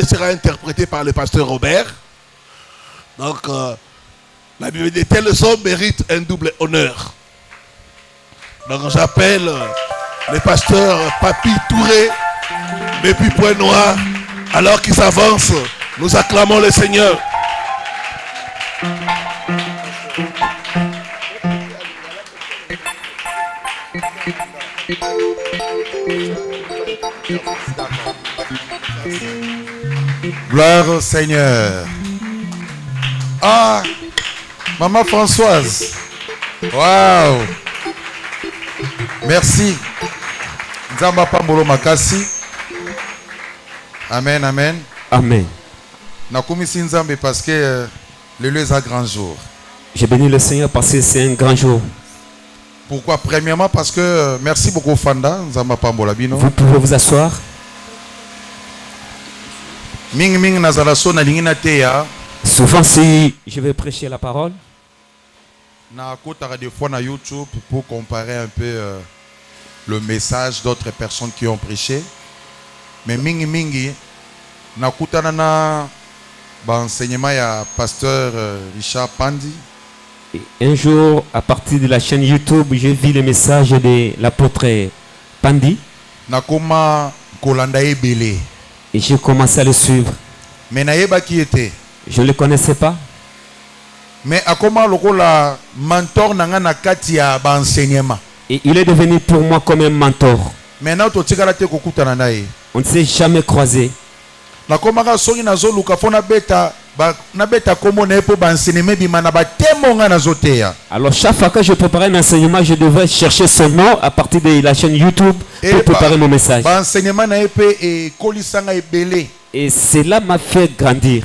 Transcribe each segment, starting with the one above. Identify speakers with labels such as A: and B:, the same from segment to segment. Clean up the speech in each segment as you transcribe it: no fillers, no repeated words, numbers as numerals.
A: sera interprété par le pasteur Robert. Donc, la Bible dit, telle leçon mérite un double honneur. Donc, j'appelle le pasteur Papi Touré, Bépi Point Noir, alors qu'il s'avance, nous acclamons le Seigneur.
B: Gloire au Seigneur. Ah, Maman Françoise. Waouh. Merci. Nzamba Pambolo Makasi. Amen, amen.
C: Amen.
B: Nakumisi Nzambe parce que le lieu est un grand jour.
C: J'ai béni le Seigneur parce que c'est un grand jour.
B: Pourquoi? Premièrement parce que merci beaucoup Fanda Nzamba Pambola Bino.
C: Vous pouvez vous asseoir.
B: Ming Ming Nazalaso na lingina teya.
C: Souvent si je vais prêcher la parole,
B: Na kotara des fois na YouTube pour comparer un peu le message d'autres personnes qui ont prêché. Mais mingi mingi na kutana na ba enseignement ya pasteur Richard Pandi.
C: et un jour à partir de la chaîne YouTube, j'ai vu le message de l'apôtre Pandi
B: Na koma kolanda ebele.
C: et j'ai commencé à le suivre.
B: Mais na yeba qui était.
C: Je ne le connaissais pas.
B: Mais akoma lokola mentor nanga na kati ya ba enseignement.
C: Et il est devenu pour moi comme un mentor.
B: Maintenant to tikala te kokutana naye.
C: On ne s'est jamais croisé.
B: Na koma ka songi na zo luka fona beta ba na beta komo na epo ba enseignement bimana ba temonga na zoteya.
C: Alors chaque fois que je préparais un enseignement, je devais chercher son nom à partir de la chaîne YouTube pour préparer mon message.
B: Ba enseignement na epe e kolisanga ebele.
C: Et cela m'a fait grandir.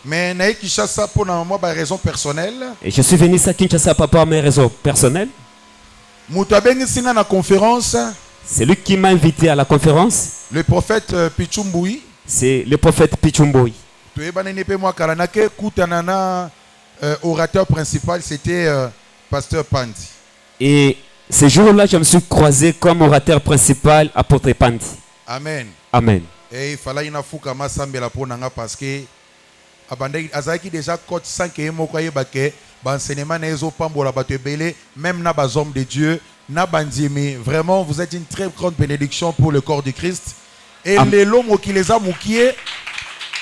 B: Mais na Kinshasa pour na moi ba raison personnelle.
C: Et je suis venu à Kinshasa pour mes raisons personnelles.
B: Mutu abengi singa na conférence.
C: C'est lui qui m'a invité à la conférence.
B: Le prophète Pichumboui.
C: C'est le prophète Pichumboui.
B: Tu es bané pe moi kalanake kutana na orateur principal c'était pasteur Pandi.
C: Et ce jour-là, je me suis croisé comme orateur principal apôtre Pandi.
B: Amen.
C: Amen.
B: Et il fallait na fuka masambela pour nanga parce que abandé azaki déjà cote sans que moko yebake ba enseignement na ezo pambola bato ebele même na ba hommes de Dieu na bandimi. Vraiment vous êtes une très grande bénédiction pour le corps du Christ. Et les lomo qui les a moukié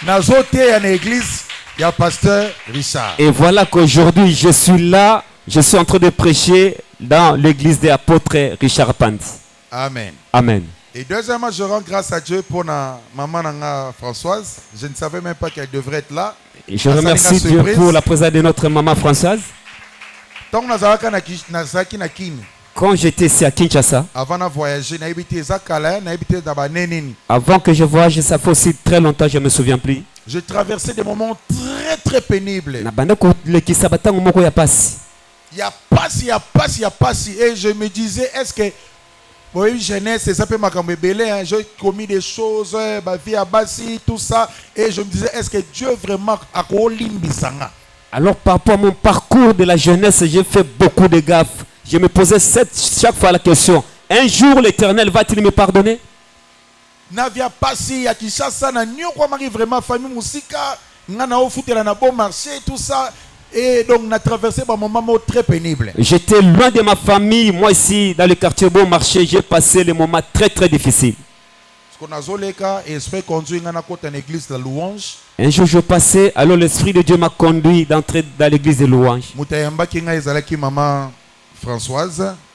B: na zote en église il y a pasteur Richard.
C: Et voilà qu'aujourd'hui je suis là, je suis en train de prêcher dans l'église des apôtres Richard Pandi.
B: Amen.
C: Amen.
B: Et deuxièmement, je rends grâce à Dieu pour ma maman Nanga Françoise. Je ne savais même pas qu'elle devrait être là.
C: Et je remercie Dieu pour la présence de notre maman Françoise. Quand j'étais ici à Kinshasa, avant que je voyage, ça fait aussi très longtemps, je ne me souviens plus.
B: Je traversais des moments très très pénibles.
C: Il
B: y a pas si. Et je me disais, est-ce que oui, jeunesse, ça peut m'accompagner. J'ai commis des choses, ma vie à Bassi, tout ça. Et je me disais, est-ce que Dieu vraiment a Limbisanga?
C: Alors, par rapport à mon parcours de la jeunesse, j'ai fait beaucoup de gaffes. Je me posais chaque fois la question, un jour l'Éternel va-t-il me pardonner?
B: N'avia pas si, à Kinshasa, n'a vraiment famille musika, n'a ofutela na bon marché, tout ça. Et donc, on a traversé un moment très pénible.
C: J'étais loin de ma famille. Moi, ici, dans le quartier Bon Marché, j'ai passé les moments très, très difficiles. Un jour, je passais, alors l'Esprit de Dieu m'a conduit d'entrer dans l'église de louanges.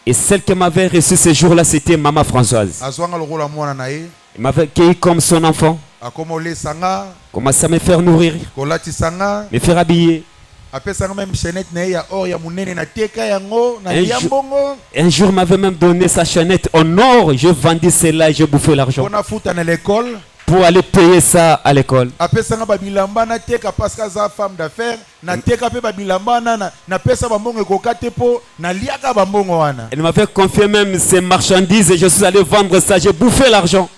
C: Et celle qui m'avait reçu ce jour-là, c'était Maman Françoise. Elle m'avait accueilli comme son enfant. Commençait à me faire nourrir, me faire habiller. Un jour, il m'avait même donné sa chaînette en or. Je vendis cela et je bouffais l'argent pour aller payer ça à l'école. Elle m'avait confié même ses marchandises et je suis allé vendre ça. J'ai bouffé l'argent.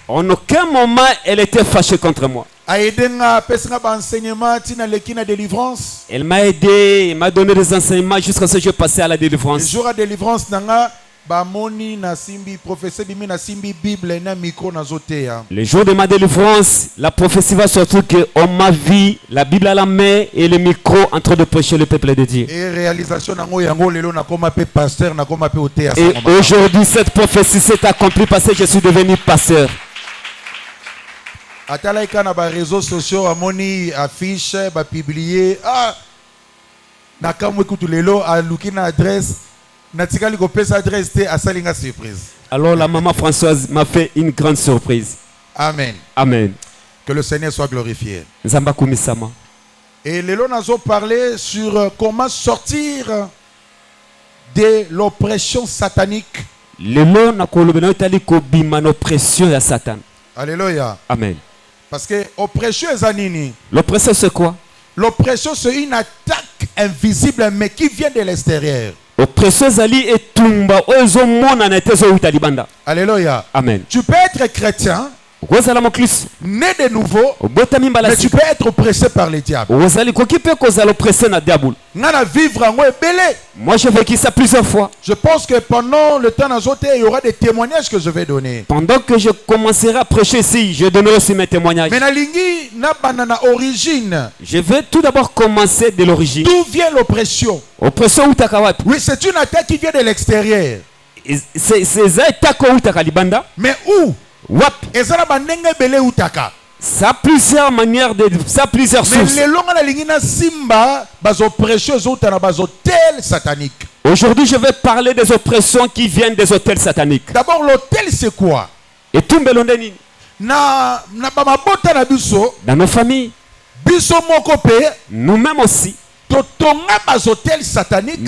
C: En aucun moment, elle était fâchée contre moi. Elle m'a aidé, elle m'a donné des enseignements jusqu'à ce que je passais à la délivrance.
B: Le jour de délivrance,
C: Le jour de ma délivrance, la prophétie va sortir que on m'a vu la Bible à la main et le micro en train de prêcher le peuple de Dieu. Et aujourd'hui, cette prophétie s'est accomplie parce que je suis devenu pasteur.
B: Atalaika na ba réseaux sociaux amoni affiche ba publier na kamwe kutulelo a lukina adresse na tikali ko pesa adresse te asalinga surprise.
C: Alors la maman Françoise m'a fait une grande surprise.
B: Amen.
C: Amen.
B: Que le Seigneur soit glorifié.
C: Nzamba kumisama.
B: Et lelo nazo parler sur comment sortir de l'oppression satanique.
C: Lelo na kolobena tali ko bima l'oppression ya Satan.
B: Alléluia.
C: Amen.
B: Parce que l'oppression est zanini.
C: L'oppression c'est quoi?
B: L'oppression c'est une attaque invisible mais qui vient de l'extérieur.
C: Oppression zali etumba ozo mona na tezo utalibanda.
B: Alléluia.
C: Amen.
B: Tu peux être chrétien, né de nouveau, mais tu peux être oppressé par les diables.
C: Moi j'ai vécu ça plusieurs fois.
B: Je pense que pendant le temps d'azoté, il y aura des témoignages que je vais donner.
C: Pendant que je commencerai à prêcher ici, je donnerai aussi mes témoignages.
B: Mais origine.
C: Je vais tout d'abord commencer de l'origine.
B: D'où vient l'oppression?
C: Oppression utakawat.
B: Oui, c'est une attaque qui vient de l'extérieur. Mais où?
C: Ça a plusieurs manières de, ça a plusieurs sources. Aujourd'hui, je vais parler des oppressions qui viennent des hôtels sataniques.
B: D'abord, l'hôtel c'est quoi?
C: Et tout dans nos familles, nous-mêmes aussi,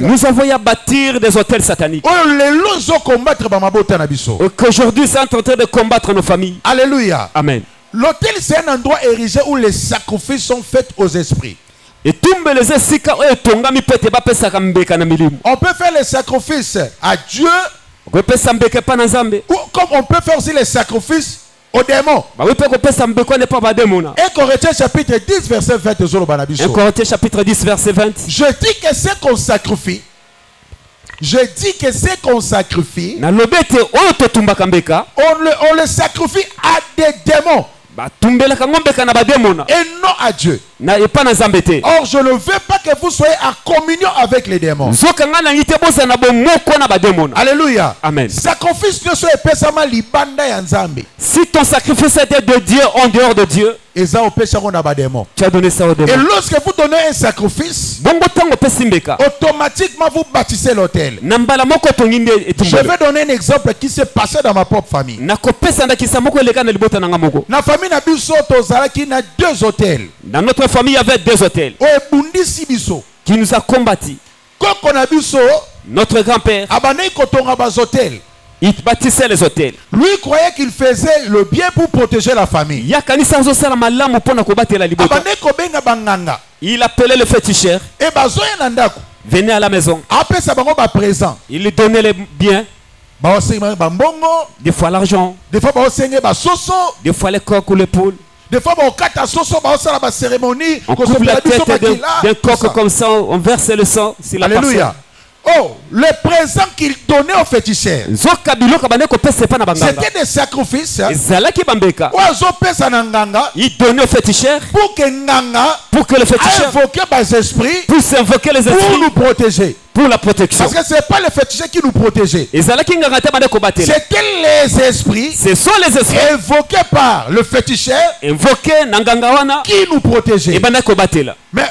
C: nous avons à bâtir des hôtels sataniques. Qu'aujourd'hui, c'est en train de combattre nos familles.
B: Alléluia.
C: Amen.
B: L'hôtel, c'est un endroit érigé où les sacrifices sont faits aux esprits.
C: On peut
B: faire les sacrifices à Dieu, ou comme on peut faire aussi les sacrifices aux démons. Et Corinthiens chapitre 10 verset 20.
C: Corinthiens chapitre 10 verset 20.
B: Je dis que c'est qu'on sacrifie. On le sacrifie à des démons. Et non à Dieu. Or, je ne veux pas que vous soyez en communion avec les démons. Alléluia.
C: Amen. Si ton sacrifice était de Dieu en dehors de Dieu, tu as donné ça aux démons.
B: Et lorsque vous donnez un sacrifice, automatiquement vous bâtissez l'autel. Je vais donner un exemple qui s'est passé dans ma propre famille. La famille n'a deux hôtels.
C: Dans notre famille, il y avait deux hôtels qui nous a combattus. Notre grand-père, il bâtissait les hôtels.
B: Lui croyait qu'il faisait le bien pour protéger la famille.
C: Il appelait le féticheur. Venez à la maison. Il lui donnait les biens. Des fois l'argent. Des fois les coqs ou les poules.
B: Des fois, on coupe
C: la tête d'un coq comme ça, on verse le sang.
B: Alléluia. Oh, les présents qu'il donnait aux féticheurs, c'était des sacrifices.
C: Il donnait aux féticheurs
B: pour que
C: le féticheur
B: puisse invoquer les esprits pour nous protéger.
C: Pour la protection.
B: Parce que ce n'est pas les féticheurs qui nous protégeaient. C'était les esprits.
C: Ce sont les esprits
B: invoqués par le féticheur qui nous protégeaient. Mais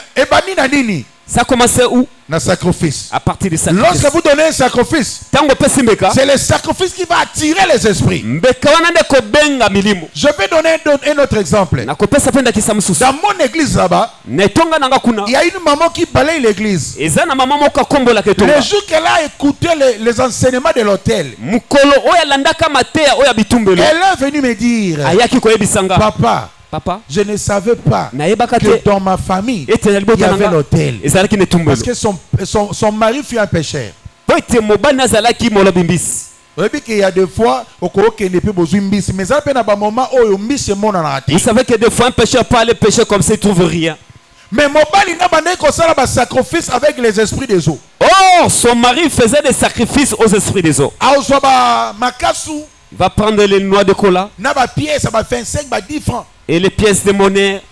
C: ça commençait où?
B: Sacrifice.
C: À partir du sacrifice.
B: Lorsque vous donnez un sacrifice, c'est le sacrifice qui va attirer les esprits. Je vais donner un autre exemple. Dans mon église là-bas, il y a une maman qui balaye l'église. Le jour qu'elle a écouté les enseignements de l'hôtel, elle est venue me dire, Papa, je ne savais pas que dans ma famille, il y avait l'hôtel. Parce que son mari fut un pécheur. Il y a des fois,
C: vous savez que des fois un pécheur peut aller pécher comme ça, il ne trouve rien.
B: Mais mon bali n'a pas sacrifice avec les esprits des eaux.
C: Or, son mari faisait des sacrifices aux esprits des eaux. Il va prendre les noix de cola et les pièces de monnaie.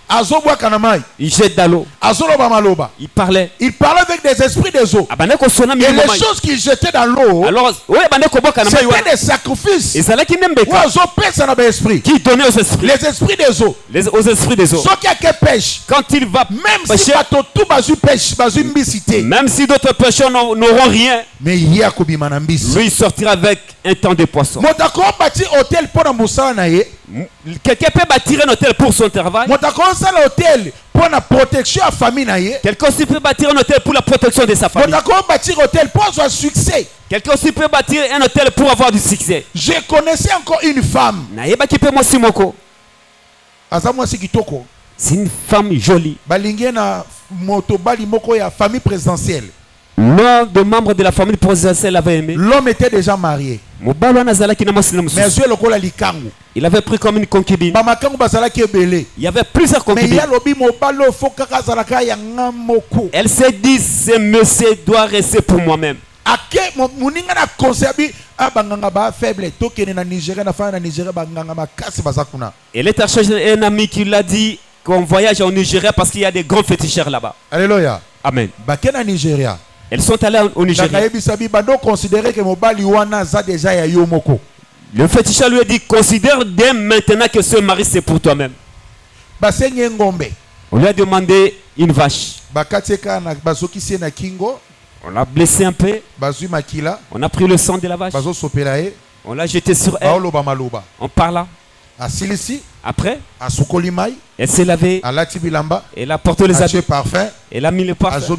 C: Il jette dans l'eau. Il parlait.
B: Il parlait avec des esprits des eaux. Et les choses qu'il jetait dans l'eau, c'était des sacrifices
C: qui donnaient aux esprits.
B: Les esprits des eaux.
C: Aux esprits des eaux. Quand il va pêcher, même si d'autres pêcheurs n'auront rien, lui il sortira avec un temps de poisson. Quelqu'un peut bâtir un hôtel pour son travail. Quelqu'un aussi peut bâtir un hôtel pour la protection de sa famille. Quelqu'un aussi peut bâtir un hôtel pour avoir du succès.
B: Je connaissais encore une femme.
C: C'est une femme jolie.
B: Famille présidentielle.
C: L'un des membres de la famille présidentielle avait aimé.
B: L'homme était déjà marié. Mais
C: il avait pris comme une concubine. Il y avait plusieurs concubines. Elle s'est dit, ce monsieur doit rester pour moi-même. Elle est chercher un ami qui l'a dit qu'on voyage au Nigeria parce qu'il y a des grands féticheurs là-bas.
B: Alléluia.
C: Amen.
B: Nigeria.
C: Elles sont allées au Nigeria. Le féticheur lui a dit, considère dès maintenant que ce mari c'est pour toi-même. On lui a demandé une vache. On l'a blessé un peu. On a pris le sang de la vache. On l'a jeté sur elle. On parla. Après, elle s'est lavée. Elle a porté les habits. Elle a mis le parfum.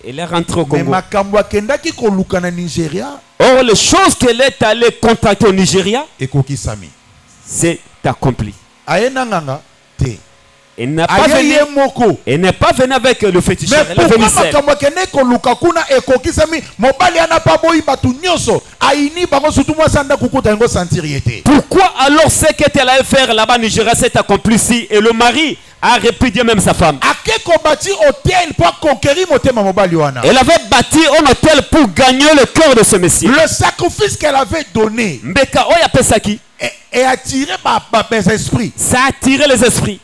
C: Elle est rentrée au Congo. Or, les choses qu'elle est allée contacter au Nigeria, c'est accompli. Elle n'est pas venue avec le féticheur. Elle est venue seule. Pourquoi alors ce qu'elle allait faire là-bas au Nigeria s'est accompli ici et le mari a répudié même sa femme? Elle avait bâti un hôtel pour gagner le cœur de ce monsieur.
B: Le sacrifice qu'elle avait donné
C: et attiré
B: les esprits.
C: Ça a attiré les esprits.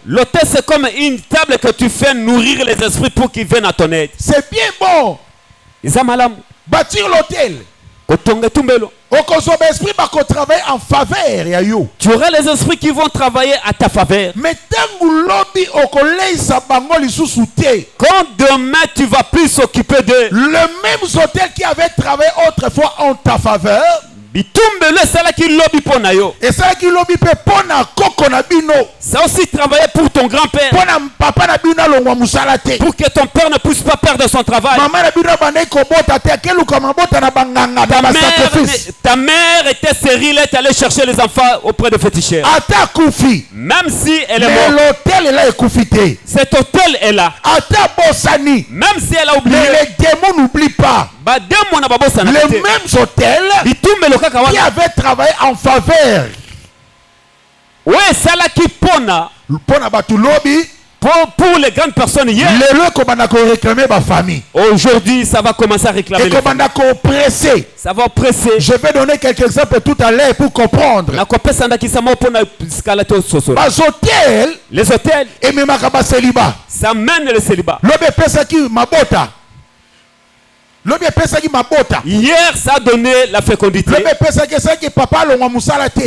C: L'hôtel c'est comme une table que tu fais nourrir les esprits pour qu'ils viennent à ton aide.
B: C'est bien bon. Bâtir l'hôtel. En faveur.
C: Tu auras les esprits qui vont travailler à ta faveur.
B: Mais
C: quand demain tu vas plus s'occuper de
B: le même hôtel qui avait travaillé autrefois en ta faveur,
C: et ça aussi travailler pour ton grand-père, pour que ton père ne puisse pas perdre son travail. Ta mère était stérile, elle est allée chercher les enfants auprès de féticheurs. Même si elle est morte, cet hôtel est là. Même si elle a oublié,
B: les démons n'oublient pas. Le même hôtel qui avait travaillé en faveur.
C: Oui, c'est là qui pona. Pour les grandes personnes hier. Aujourd'hui, ça va commencer à réclamer. Ça va presser.
B: Je vais donner quelques exemples tout à l'heure pour comprendre.
C: Les hôtels, ça mène le célibat. Hier, ça a donné la fécondité.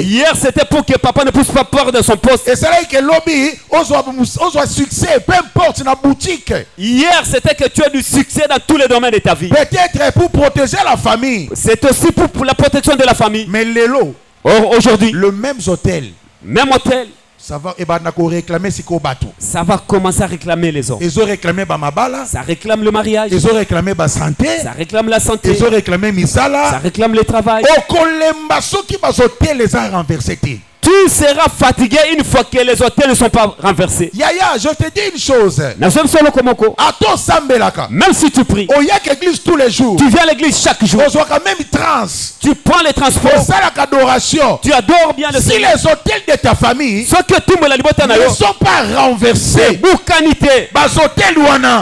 C: Hier, c'était pour que papa ne puisse pas perdre son poste. Hier, c'était que tu as du succès dans tous les domaines de ta vie.
B: Peut-être pour protéger la famille.
C: C'est aussi pour la protection de la famille.
B: Mais
C: aujourd'hui,
B: le même hôtel.
C: Ça va commencer à réclamer les hommes.
B: Ils ont réclamé
C: ça réclame le mariage.
B: Ils ont réclamé santé.
C: Ça réclame la santé.
B: Ils ont réclamé misala.
C: Ça réclame le travail.
B: Les a renversés.
C: Tu seras fatigué une fois que les autels ne sont pas renversés.
B: Yaya, je te dis une chose.
C: Même si tu pries,
B: tous les jours,
C: tu viens à l'église chaque jour. Tu prends les transports. Tu adores bien le Seigneur.
B: Si les hôtels de ta famille
C: ne
B: sont pas renversés,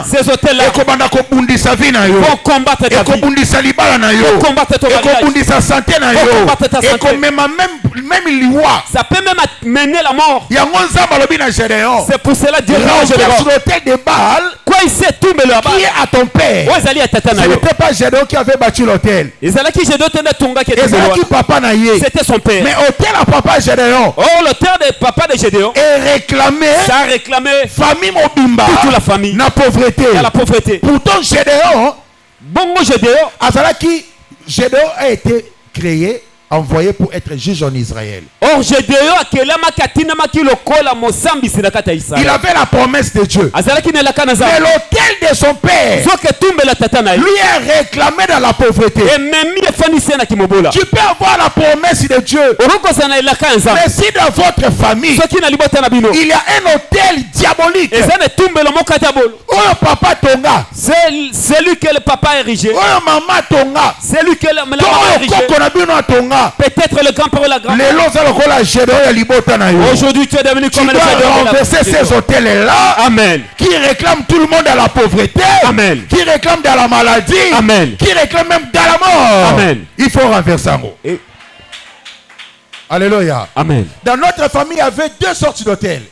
C: ces hôtels-là vont combattre ta vie, vont combattre ton mariage, ça peut même mener la mort. C'est pour cela que Dieu
B: l'hôtel de Baal qui est à ton père. Ce n'était pas Gédéon qui avait battu l'hôtel.
C: C'était son père.
B: Mais l'hôtel à papa Gédéon,
C: l'hôtel de papa de Gédéon
B: est réclamé.
C: Ça a réclamé
B: famille Mobimba,
C: toute la famille,
B: la pauvreté. Pourtant Gédéon, Gédéon a été créé, envoyé pour être juge en Israël.
C: Or il
B: avait la promesse de Dieu. Mais l'hôtel de son père lui est réclamé dans la pauvreté. Tu peux avoir la promesse de Dieu, mais si dans votre famille il y a un hôtel diabolique, oh papa Tonga,
C: c'est lui que le papa a érigé,
B: oh maman Tonga,
C: c'est lui que la maman a érigé, peut-être le grand-père ou la grand-mère. Aujourd'hui tu es devenu comme le
B: Gédéon. Renverser ces hôtels-là.
C: Amen.
B: Qui réclament tout le monde à la pauvreté.
C: Amen.
B: Qui réclament dans la maladie.
C: Amen.
B: Qui réclament même dans la mort.
C: Amen.
B: Il faut renverser en haut. Alléluia.
C: Amen.
B: Dans notre famille, il y avait deux sortes d'hôtels.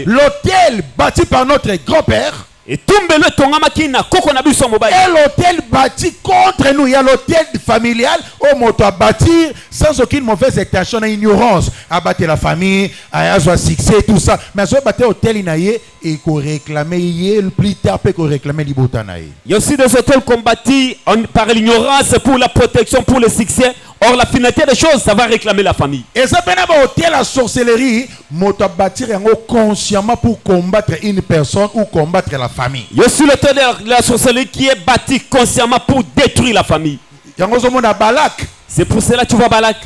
B: L'hôtel bâti par notre grand-père. Et l'hôtel bâti contre nous. Il y a l'hôtel familial où on doit bâtir sans aucune mauvaise intention, ignorance. Abattre la famille, avoir succès, tout ça. Mais si on bâtit l'hôtel, il faut réclamer plus tard, il faut réclamer l'ibotanaï.
C: Il y a aussi des hôtels qu'on bâtit par l'ignorance pour la protection, pour le succès. Or, la finalité des choses, ça va réclamer la famille.
B: Et ça peut être un hôtel à sorcellerie, mais on doit bâtir consciemment pour combattre une personne ou combattre la famille.
C: Il y a aussi l'hôtel de la sorcellerie qui est bâti consciemment pour détruire la famille.
B: Il y a Balak.
C: C'est pour cela que tu vois Balak.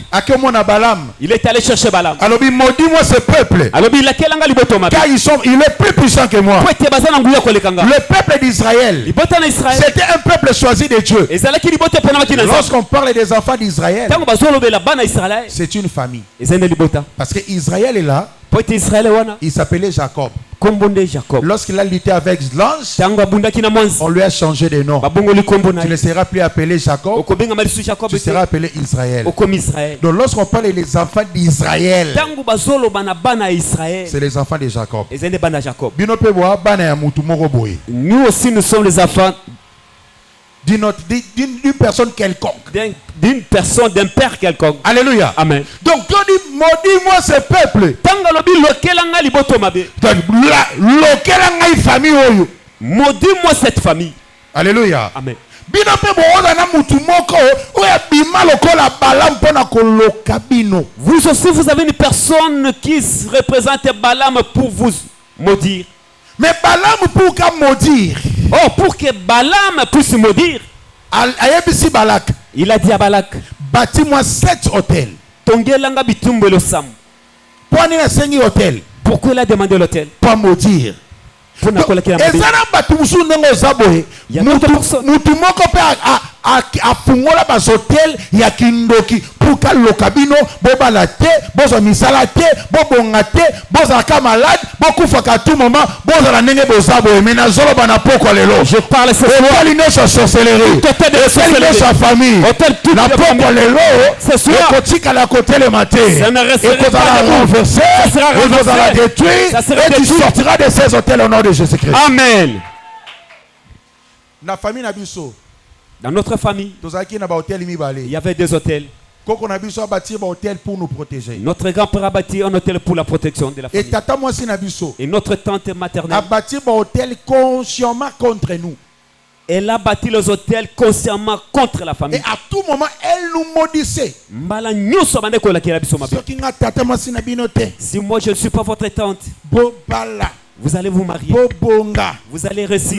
C: Il est allé chercher Balaam.
B: Alors, maudis-moi ce peuple. Car il est plus puissant que moi. Le peuple d'Israël, c'était un peuple choisi de Dieu. Lorsqu'on parle des enfants d'Israël, c'est une famille. Parce qu'Israël est là. Il s'appelait Jacob. Lorsqu'il a lutté avec l'ange, on lui a changé de nom. Tu ne seras plus appelé Jacob, tu seras appelé Israël. Donc lorsqu'on parle des enfants d'Israël, c'est les enfants de Jacob.
C: Nous aussi nous sommes les enfants
B: d'une personne quelconque.
C: D'une personne, d'un père quelconque.
B: Alléluia.
C: Amen.
B: Donc Dieu dit, maudis-moi ce peuple.
C: Maudis-moi cette famille.
B: Alléluia.
C: Amen. Vous aussi, vous avez une personne qui représente Balaam pour vous maudire.
B: Mais Balaam pour qu'à maudire.
C: Oh, pour que Balaam puisse maudire. Il a dit à Balak,
B: bâtis-moi 7 hôtels.
C: Pourquoi il a demandé l'hôtel?
B: Pour maudire. Il y a d'autres personnes. Afungola bazotel ya kindoki puka lokabino bobalate bozo misalate bobongate boza ka malade bokufaka tout moment boza la nenge bozabo mena zolo bana poko lelo.
C: Je parle ce soir
B: de sorcellerie, de sa famille, la poko lelo
C: ce soir
B: kotika la côté le matin et qu'on va renverser, on va la détruire et tu sortiras de ces hôtels au nom de Jésus-Christ.
C: Amen.
B: La famille Nabiso.
C: Dans notre famille, il y avait des hôtels.
B: Pour nous protéger.
C: Notre grand-père a bâti un hôtel pour la protection de la famille. Et notre tante maternelle
B: a bâti un hôtel consciemment contre nous.
C: Elle a bâti les hôtels consciemment contre la famille.
B: Et à tout moment, elle nous maudissait.
C: Si moi je ne suis pas votre tante, vous allez vous marier. Vous allez réussir.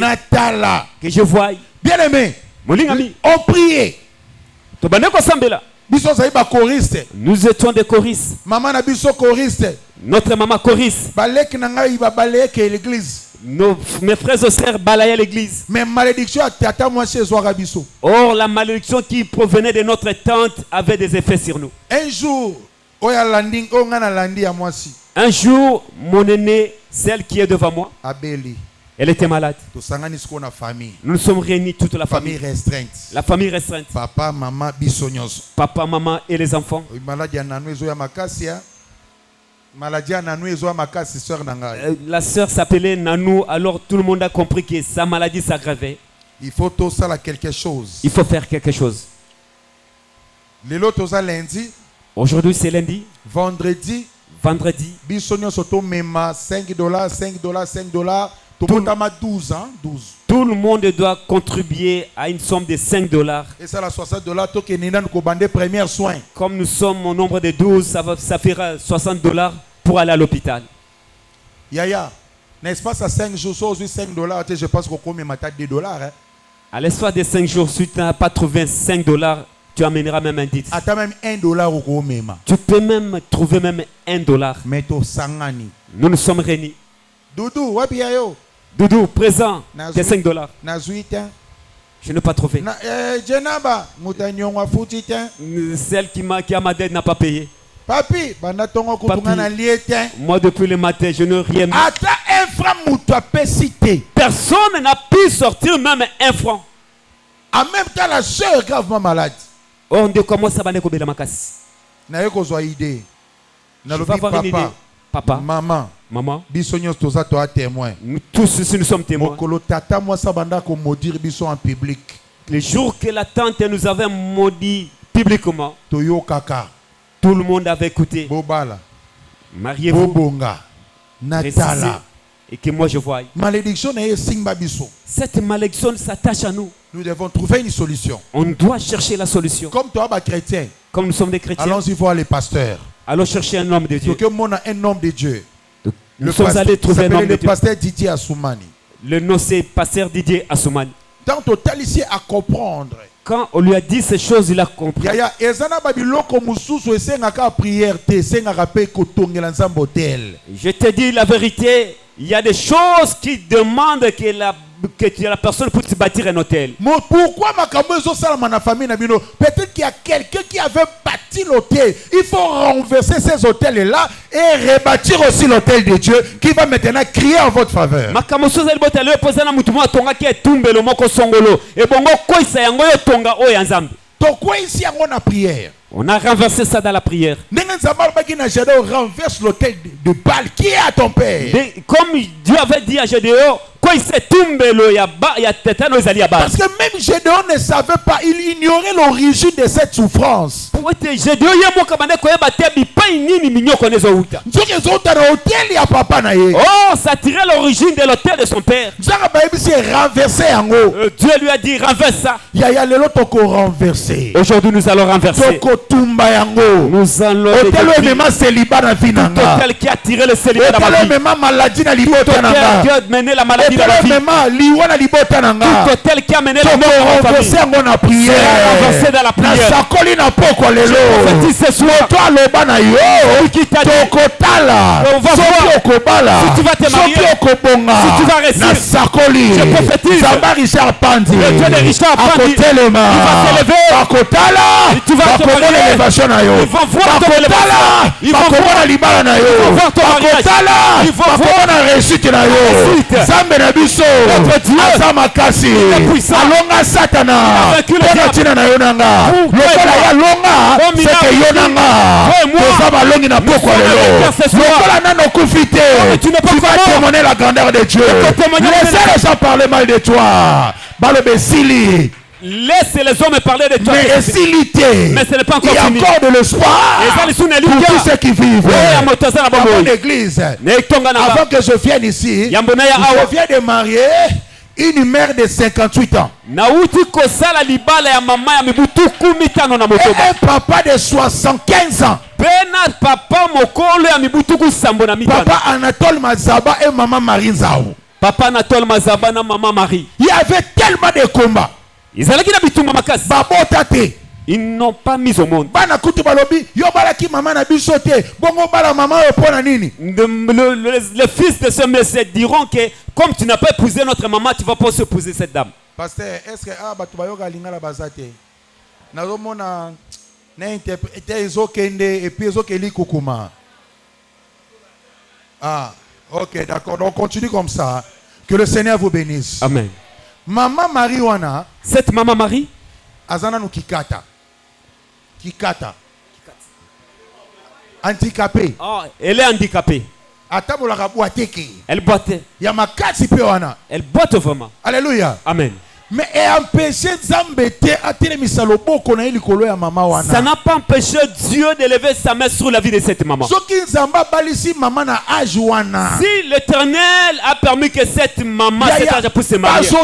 C: Que je voie.
B: Bien aimé. On priait.
C: Nous étions des choristes.
B: Maman na biso choriste.
C: Notre maman choriste.
B: Balek na ngai ba balek l'église.
C: Mes frères et sœurs balayaient l'église.
B: Mais malédiction à tata moi chez biso.
C: Or la malédiction qui provenait de notre tante avait des effets sur nous.
B: Un jour, oya landing o ngana landi ya moi si.
C: Un jour, mon aînée, celle qui est devant moi,
B: Abeli.
C: Elle était malade.
B: Famille.
C: Nous nous sommes réunis toute la
B: famille
C: famille.
B: restreinte.
C: La famille restreinte.
B: Papa, maman, bisognos.
C: Papa, maman et les enfants. La sœur s'appelait Nanou, alors tout le monde a compris que sa maladie s'aggravait.
B: Il faut tout ça quelque chose.
C: Il faut faire quelque chose.
B: Lundi.
C: Aujourd'hui c'est lundi.
B: Vendredi. Bisognos auto mema $5, $5.
C: Tout le monde doit contribuer à une somme de $5.
B: Et ça, la $60 toke nina nous commander premiers soins.
C: Comme nous sommes au nombre de 12, ça fera $60 pour aller à l'hôpital.
B: Yaya, n'est-ce pas ça 5 jours, soit $5, je pense qu'on commet ma tête $2. Hein?
C: À l'espace de 5 jours, si tu n'as pas trouvé $5, tu amèneras même un 10.
B: Attends même $1 au gros même.
C: Tu peux même trouver même $1.
B: Mais to sangani.
C: Nous nous sommes réunis.
B: Doudou, wapi yo.
C: Doudou, présent, c'est $5. Je n'ai pas trouvé. Celle qui a ma dette n'a pas payé.
B: Papi,
C: moi depuis le matin, je n'ai rien mis.
B: Personne
C: n'a pu sortir même un franc.
B: En même temps, la soeur est gravement malade.
C: On commence à banner comme la makasi.
B: Je vais
C: avoir une idée. Papa,
B: maman,
C: nous tous ici nous sommes témoins. Le jour que la tante nous avait maudit publiquement, tout le monde avait écouté. Mariez-vous,
B: Natala.
C: Et que moi je vois. Cette malédiction s'attache à nous.
B: Nous devons trouver une solution.
C: On doit chercher la solution.
B: Comme toi, chrétien.
C: Comme nous sommes des chrétiens.
B: Allons-y voir les pasteurs.
C: Allons chercher un homme de Dieu.
B: Un homme de Dieu.
C: Nous sommes allés trouver un homme de Dieu.
B: Le pasteur Didier Assoumani.
C: Le nom c'est pasteur Didier Assoumani.
B: Dans total ici à comprendre.
C: Quand on lui a dit ces choses, il a compris. Je te dis la vérité. Il y a des choses qui demandent que la personne puisse bâtir un hôtel.
B: Pourquoi ma famille peut-être qu'il y a quelqu'un qui avait bâti l'hôtel. Il faut renverser ces hôtels-là et rebâtir aussi l'hôtel de Dieu qui va maintenant crier en votre faveur. Pourquoi ici on a prière?
C: On a renversé ça dans la prière.
B: Renverse l'hôtel de Baal qui est à ton père.
C: Comme Dieu avait dit à Gédéon, parce
B: que même Gédéon ne savait pas, il ignorait l'origine de cette souffrance.
C: Oh, ça tirait l'origine de l'hôtel de son père. Dieu lui a dit, renverse ça. Aujourd'hui nous allons renverser. Nous allons hôtel qui a tiré le célibat dans ma vie. Tout hôtel qui a mené la maladie dans ma vie. Tout hôtel qui a mené la mort dans ma famille. Renversé dans la prière. Je ce soir. Qui t'a dit, on va voir si tu vas te marier, si tu vas réussir. Je prophétise. Le Dieu de Richard Pandi, il va s'élever. Tu vas te marier. Ils vont voir ton élevation. Ils vont voir ton mariage. Ils vont voir la réussite. Notre Dieu, il est puissant. Il a vaincu le diable. Tu ne peux pas
B: témoigner la grandeur de Dieu. Laissez les gens parler mal de toi.
C: Laisse les hommes parler de toi.
B: Mais ce
C: n'est pas encore
B: fini. Il y a encore de l'espoir pour tous ceux qui vivent. Dans mon église, avant que je vienne ici, je viens de marier une mère de 58 ans. Et un papa de 75 ans. Papa Anatole Mazaba et maman Marie Nzao.
C: Papa Anatole Mazaba et maman Marie.
B: Il y avait tellement de combats.
C: Ils n'ont pas mis au monde. Les fils de ce monsieur diront que comme tu n'as pas épousé notre maman, tu ne vas pas épouser cette dame.
B: Pasteur, est-ce que ah, ok, d'accord. On continue comme ça. Que le Seigneur vous bénisse.
C: Amen.
B: Maman Mariwana.
C: Cette maman Marie.
B: Azana no kikata. Kikata. Handicapée.
C: Oh, elle est handicapée.
B: Elle
C: boitait. Elle boite vraiment.
B: Alléluia.
C: Amen.
B: Mais empêché
C: ça n'a pas empêché Dieu d'élever sa main sur la vie de cette maman. Si l'Éternel a permis que cette maman puisse se marier, si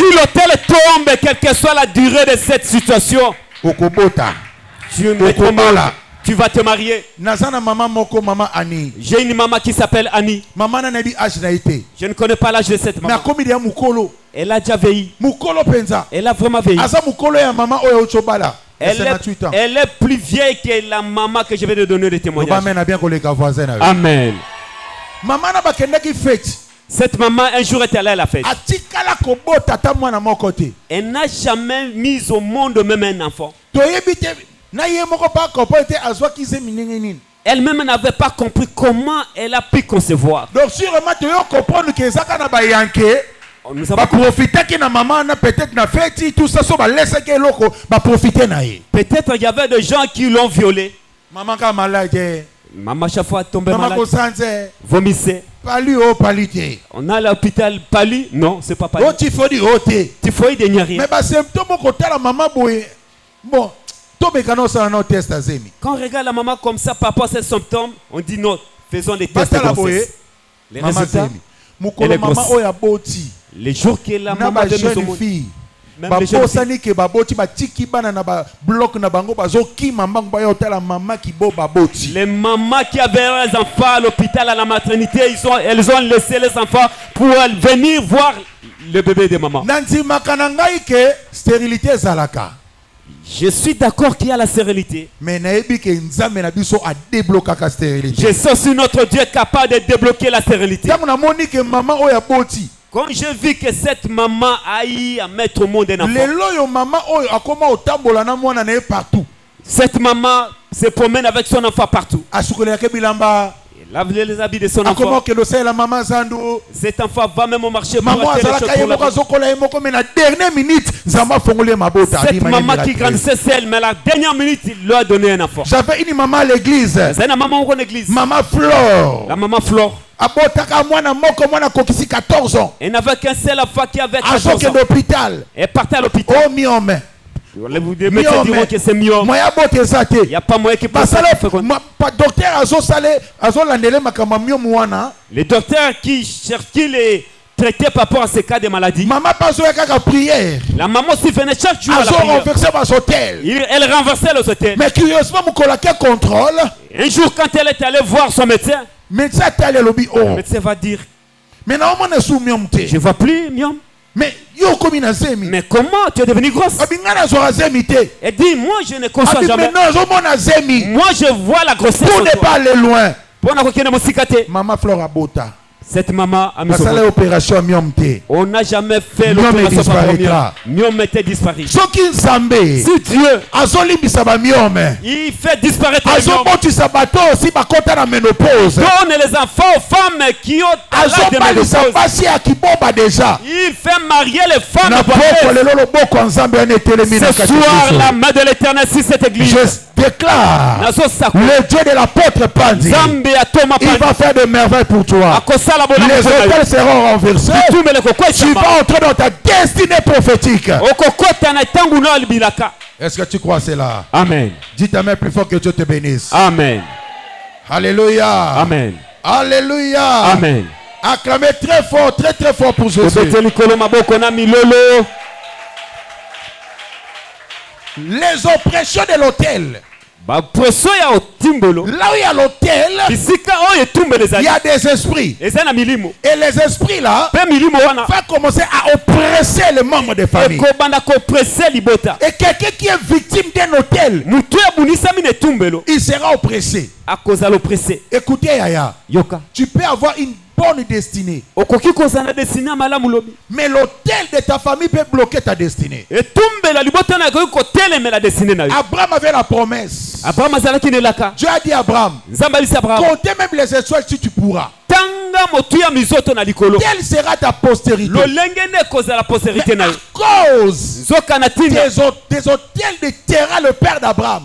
C: l'autel tombe, quelle que soit la durée de cette situation, tu vas te marier. J'ai une maman qui s'appelle Annie. Je ne connais pas l'âge de cette maman. Elle a déjà vieilli. Elle a vraiment vieilli. Elle est plus vieille que la maman que je vais te donner le témoignage. Amen. Cette maman un jour est allée à la fête. Elle n'a jamais mis au monde même un enfant. Elle-même n'avait pas compris comment elle a pu concevoir.
B: Donc sûrement tu vas comprendre que ça kana ba yanké ba profiter que na maman na peut-être na fête tout ça so ba laisser que loko ba profiter na ye.
C: Peut-être il y avait des gens qui l'ont violée.
B: Maman ka malade.
C: Maman chaque fois tombée malade.
B: Maman ko sanze.
C: Vomissait.
B: Palu au palité.
C: On a l'hôpital Palu. Non, c'est pas Palu.
B: Oh typhoïde oté.
C: Typhoïde n'y a rien.
B: Mais ba symptômes ko tala maman boye. Bon.
C: Quand on regarde la maman comme ça par rapport à ces symptômes, on dit non, faisons des tests de grossesse. Les résultats, elle est grosse. Les jours que la maman de nos hommes, même les jeunes filles, les mamans qui avaient les enfants à l'hôpital, à la maternité, elles ont laissé les enfants pour venir voir le bébé de maman. Je suis d'accord qu'il y a la stérilité.
B: Mais je
C: sais aussi notre Dieu est capable de débloquer la stérilité. Quand j'ai vu que cette maman a eu à mettre au monde un enfant, cette maman se promène avec son enfant partout. Elle lave les habits de son enfant. Cet enfant va même au marché pour acheter les choses pour la vie. Cette maman qui grandissait seule, mais la dernière minute, il lui a donné un enfant.
B: J'avais une maman à l'église.
C: C'est une maman en église.
B: Maman Flore.
C: La maman Flore. Elle n'avait qu'un seul enfant qui avait 14 ans. Elle partait à l'hôpital.
B: Oh, miome.
C: Les médecins diront que c'est mieux. Il n'y a pas moyen qui peut faire. Les docteurs qui cherchent les traiter par rapport à ces cas de maladie. La maman aussi venait chaque jour à la prière. Elle renversait les hôtels.
B: Mais curieusement, contrôle.
C: Un jour, quand elle est allée voir son médecin, le médecin va dire, je ne vois plus miom.
B: Mais
C: comment tu es devenue grosse? Elle dit, moi je ne conçois jamais. Moi je vois la grossesse.
B: Pour ne pas aller loin.
C: Maman Flora Bota. Cette maman a mis
B: opération.
C: On n'a jamais fait l'opération par miom. Miom était disparu. Si Dieu il fait disparaître le miom. Donne les enfants aux femmes qui ont l'âge de ménopause. Il fait marier les femmes. Ce soir, la main de l'Éternel sur cette église.
B: Je déclare le Dieu de l'apôtre Pandi. Il va faire de merveilles pour toi. Les hôtels seront renversés. Tu vas entrer dans ta destinée prophétique. Est-ce que tu crois cela?
C: Amen.
B: Dis ta main plus fort, que Dieu te bénisse.
C: Amen.
B: Alléluia.
C: Amen.
B: Alléluia.
C: Amen.
B: Acclamez très fort pour Jésus. Les oppressions de l'autel.
A: Là où il y a l'autel, il y a des esprits. Et les esprits là vont commencer à oppresser les membres des familles. Et quelqu'un qui est victime d'un autel, il sera oppressé. Écoutez Yaya, tu peux avoir une bonne destinée, mais l'autel de ta famille peut bloquer ta destinée. Abraham avait la promesse. Dieu a dit à Abraham, comptez même les étoiles si tu pourras. Quelle sera ta postérité? Mais à cause des hôtels de Terah, le père d'Abraham,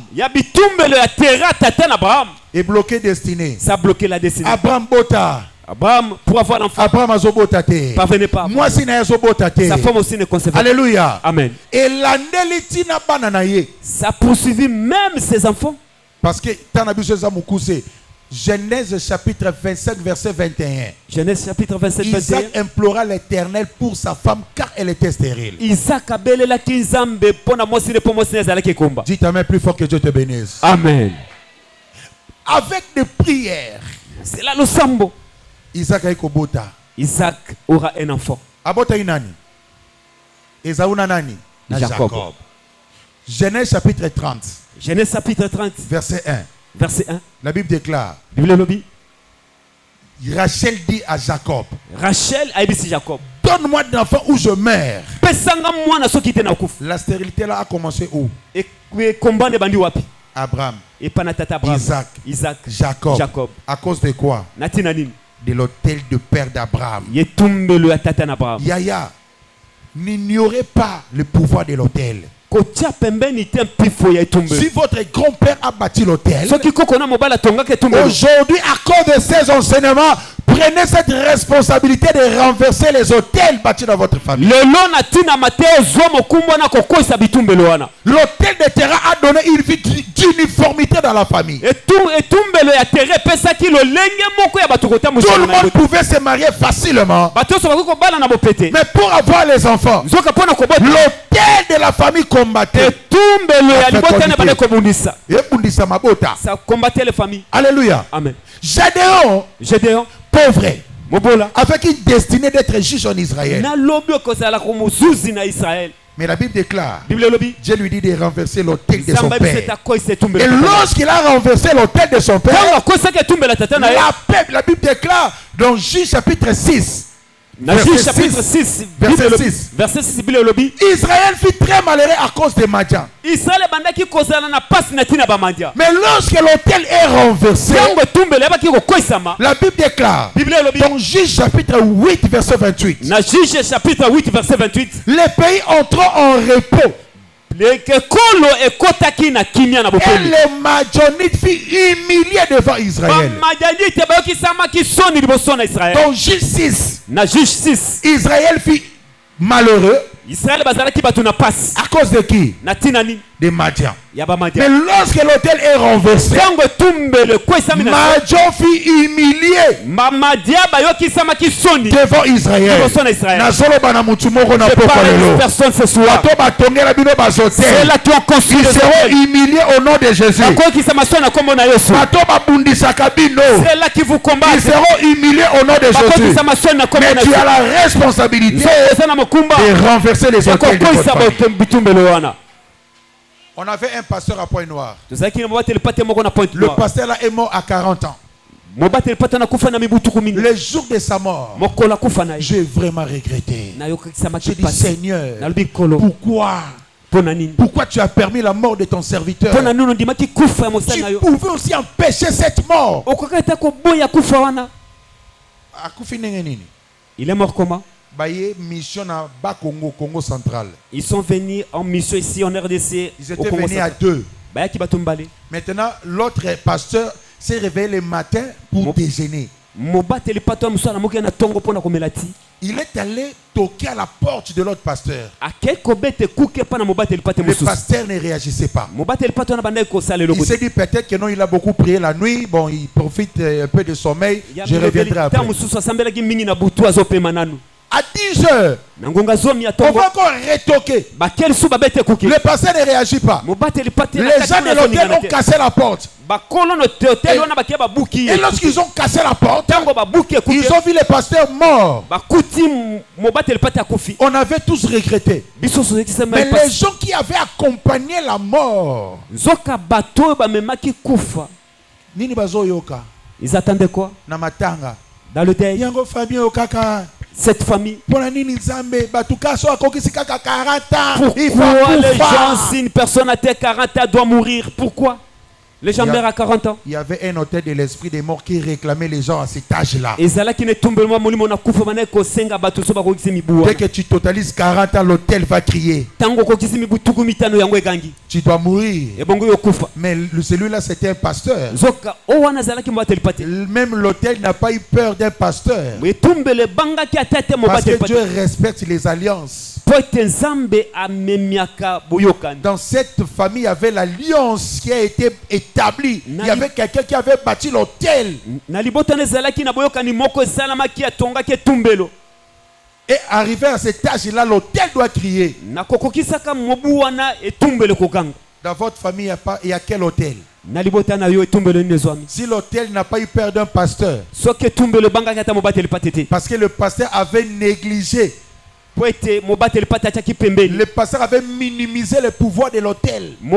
A: et bloqué destinée.
C: Ça a bloqué la destinée.
B: Abraham Bota.
C: Abraham, pour avoir l'enfant,
B: Abraham azobotate.
C: Parvenez pas.
B: Moi si na azobotate.
C: Sa femme aussi ne concevait pas.
B: Alléluia.
C: Amen.
B: Et l'andeliti na bananaye.
C: Ça poursuivit même ses enfants.
B: Parce que tanabiso zamukuse. Genèse chapitre 25 verset 21.
C: Genèse chapitre 27 21.
B: Isaac implora l'Éternel pour sa femme car elle était stérile.
C: Isaac abelela kinzambe pona mosi ne pomosi nezala kekomba.
B: Dis ta main plus fort, que Dieu te bénisse.
C: Amen.
B: Avec des prières.
C: C'est là le sambo.
B: Isaac a kobota.
C: Isaac aura un enfant.
B: Abota inani. Esauna nani?
C: Jacob.
B: Genèse chapitre 30.
C: Genèse chapitre 30.
B: Verset 1.
C: Verset 1.
B: La Bible déclare. Rachel dit à Jacob.
C: Rachel a dit à Jacob.
B: Donne-moi d'enfant ou je meurs. La stérilité là a commencé où? Abraham. Isaac. Jacob. À cause de quoi? De l'autel de père d'Abraham. Yaya, n'ignorez pas le pouvoir de l'autel. Si votre grand-père a bâti l'autel, aujourd'hui, à cause de ces enseignements, prenez cette responsabilité de renverser les autels bâtis dans votre famille. L'autel de terrain a donné une vie d'uniformité dans la famille. Tout le monde pouvait se marier facilement. Mais pour avoir les enfants, l'autel de la famille combattait.
C: Ça combattait les familles.
B: Alléluia.
C: Amen.
B: Gédéon, pauvre, avec une destinée d'être juge en Israël. Mais la Bible déclare, Dieu lui dit de renverser l'autel de son père. Et lorsqu'il a renversé l'autel de son père, la Bible déclare dans Juge chapitre 6, verset 6, Israël fut très malheureux à cause de Madian. Mais lorsque l'autel est renversé, la Bible déclare dans Juge chapitre 8 verset 28, les pays entrant en repos. Et les Madianites furent humiliés devant Israël. Dans Juge 6, Israël fut malheureux. À cause de qui? De Madian. Mais lorsque l'autel est renversé, Madian fut humilié devant Israël.
C: C'est là qui ont construit.
B: Ils seront humiliés au nom de Jésus.
C: C'est là qui vous combattent.
B: Ils seront humiliés au nom de Jésus. Mais tu as la responsabilité de renverser les autels de votre famille. On avait un pasteur à Pointe-Noire. Le pasteur là est mort à 40 ans. Le jour de sa mort, j'ai vraiment regretté. J'ai dit, Seigneur, pourquoi tu as permis la mort de ton serviteur? Tu pouvais aussi empêcher cette mort.
C: Il est mort comment?
B: Mission à Bas-Congo, Congo central.
C: Ils sont venus en mission ici en RDC.
B: Ils étaient venus à deux. Maintenant, l'autre pasteur s'est réveillé le matin pour déjeuner. Il est allé toquer à la porte de l'autre pasteur. Le pasteur ne réagissait pas. Il s'est dit peut-être que non, il a beaucoup prié la nuit. Bon, il profite un peu de sommeil. Je reviendrai après. À 10 heures, on va encore retoquer. Le pasteur ne réagit pas. Les gens de l'hôtel ont cassé la porte. Et lorsqu'ils ont cassé la porte, ils ont vu le pasteur mort. On avait tous regretté. Mais les gens qui avaient accompagné la mort,
C: ils attendaient quoi? Dans le deuil. Cette famille. Pourquoi les gens, si une personne a 40 ans, doit mourir? Pourquoi? Les gens meurent à 40 ans.
B: Il y avait un hôtel de l'esprit des morts qui réclamait les gens à cet âge-là. Dès que tu totalises 40 ans, l'hôtel va crier. Tu dois mourir. Mais celui-là, c'était un pasteur. Même l'hôtel n'a pas eu peur d'un pasteur. Parce que Dieu respecte les alliances. Dans cette famille, il y avait l'alliance qui a été établie. Il y avait quelqu'un qui avait bâti l'hôtel. Et arrivé à cet âge-là, l'hôtel doit crier. Dans votre famille, il y a quel hôtel? Si l'hôtel n'a pas eu peur d'un pasteur, parce que le pasteur avait négligé, le pasteur avait minimisé le pouvoir de l'hôtel. Il y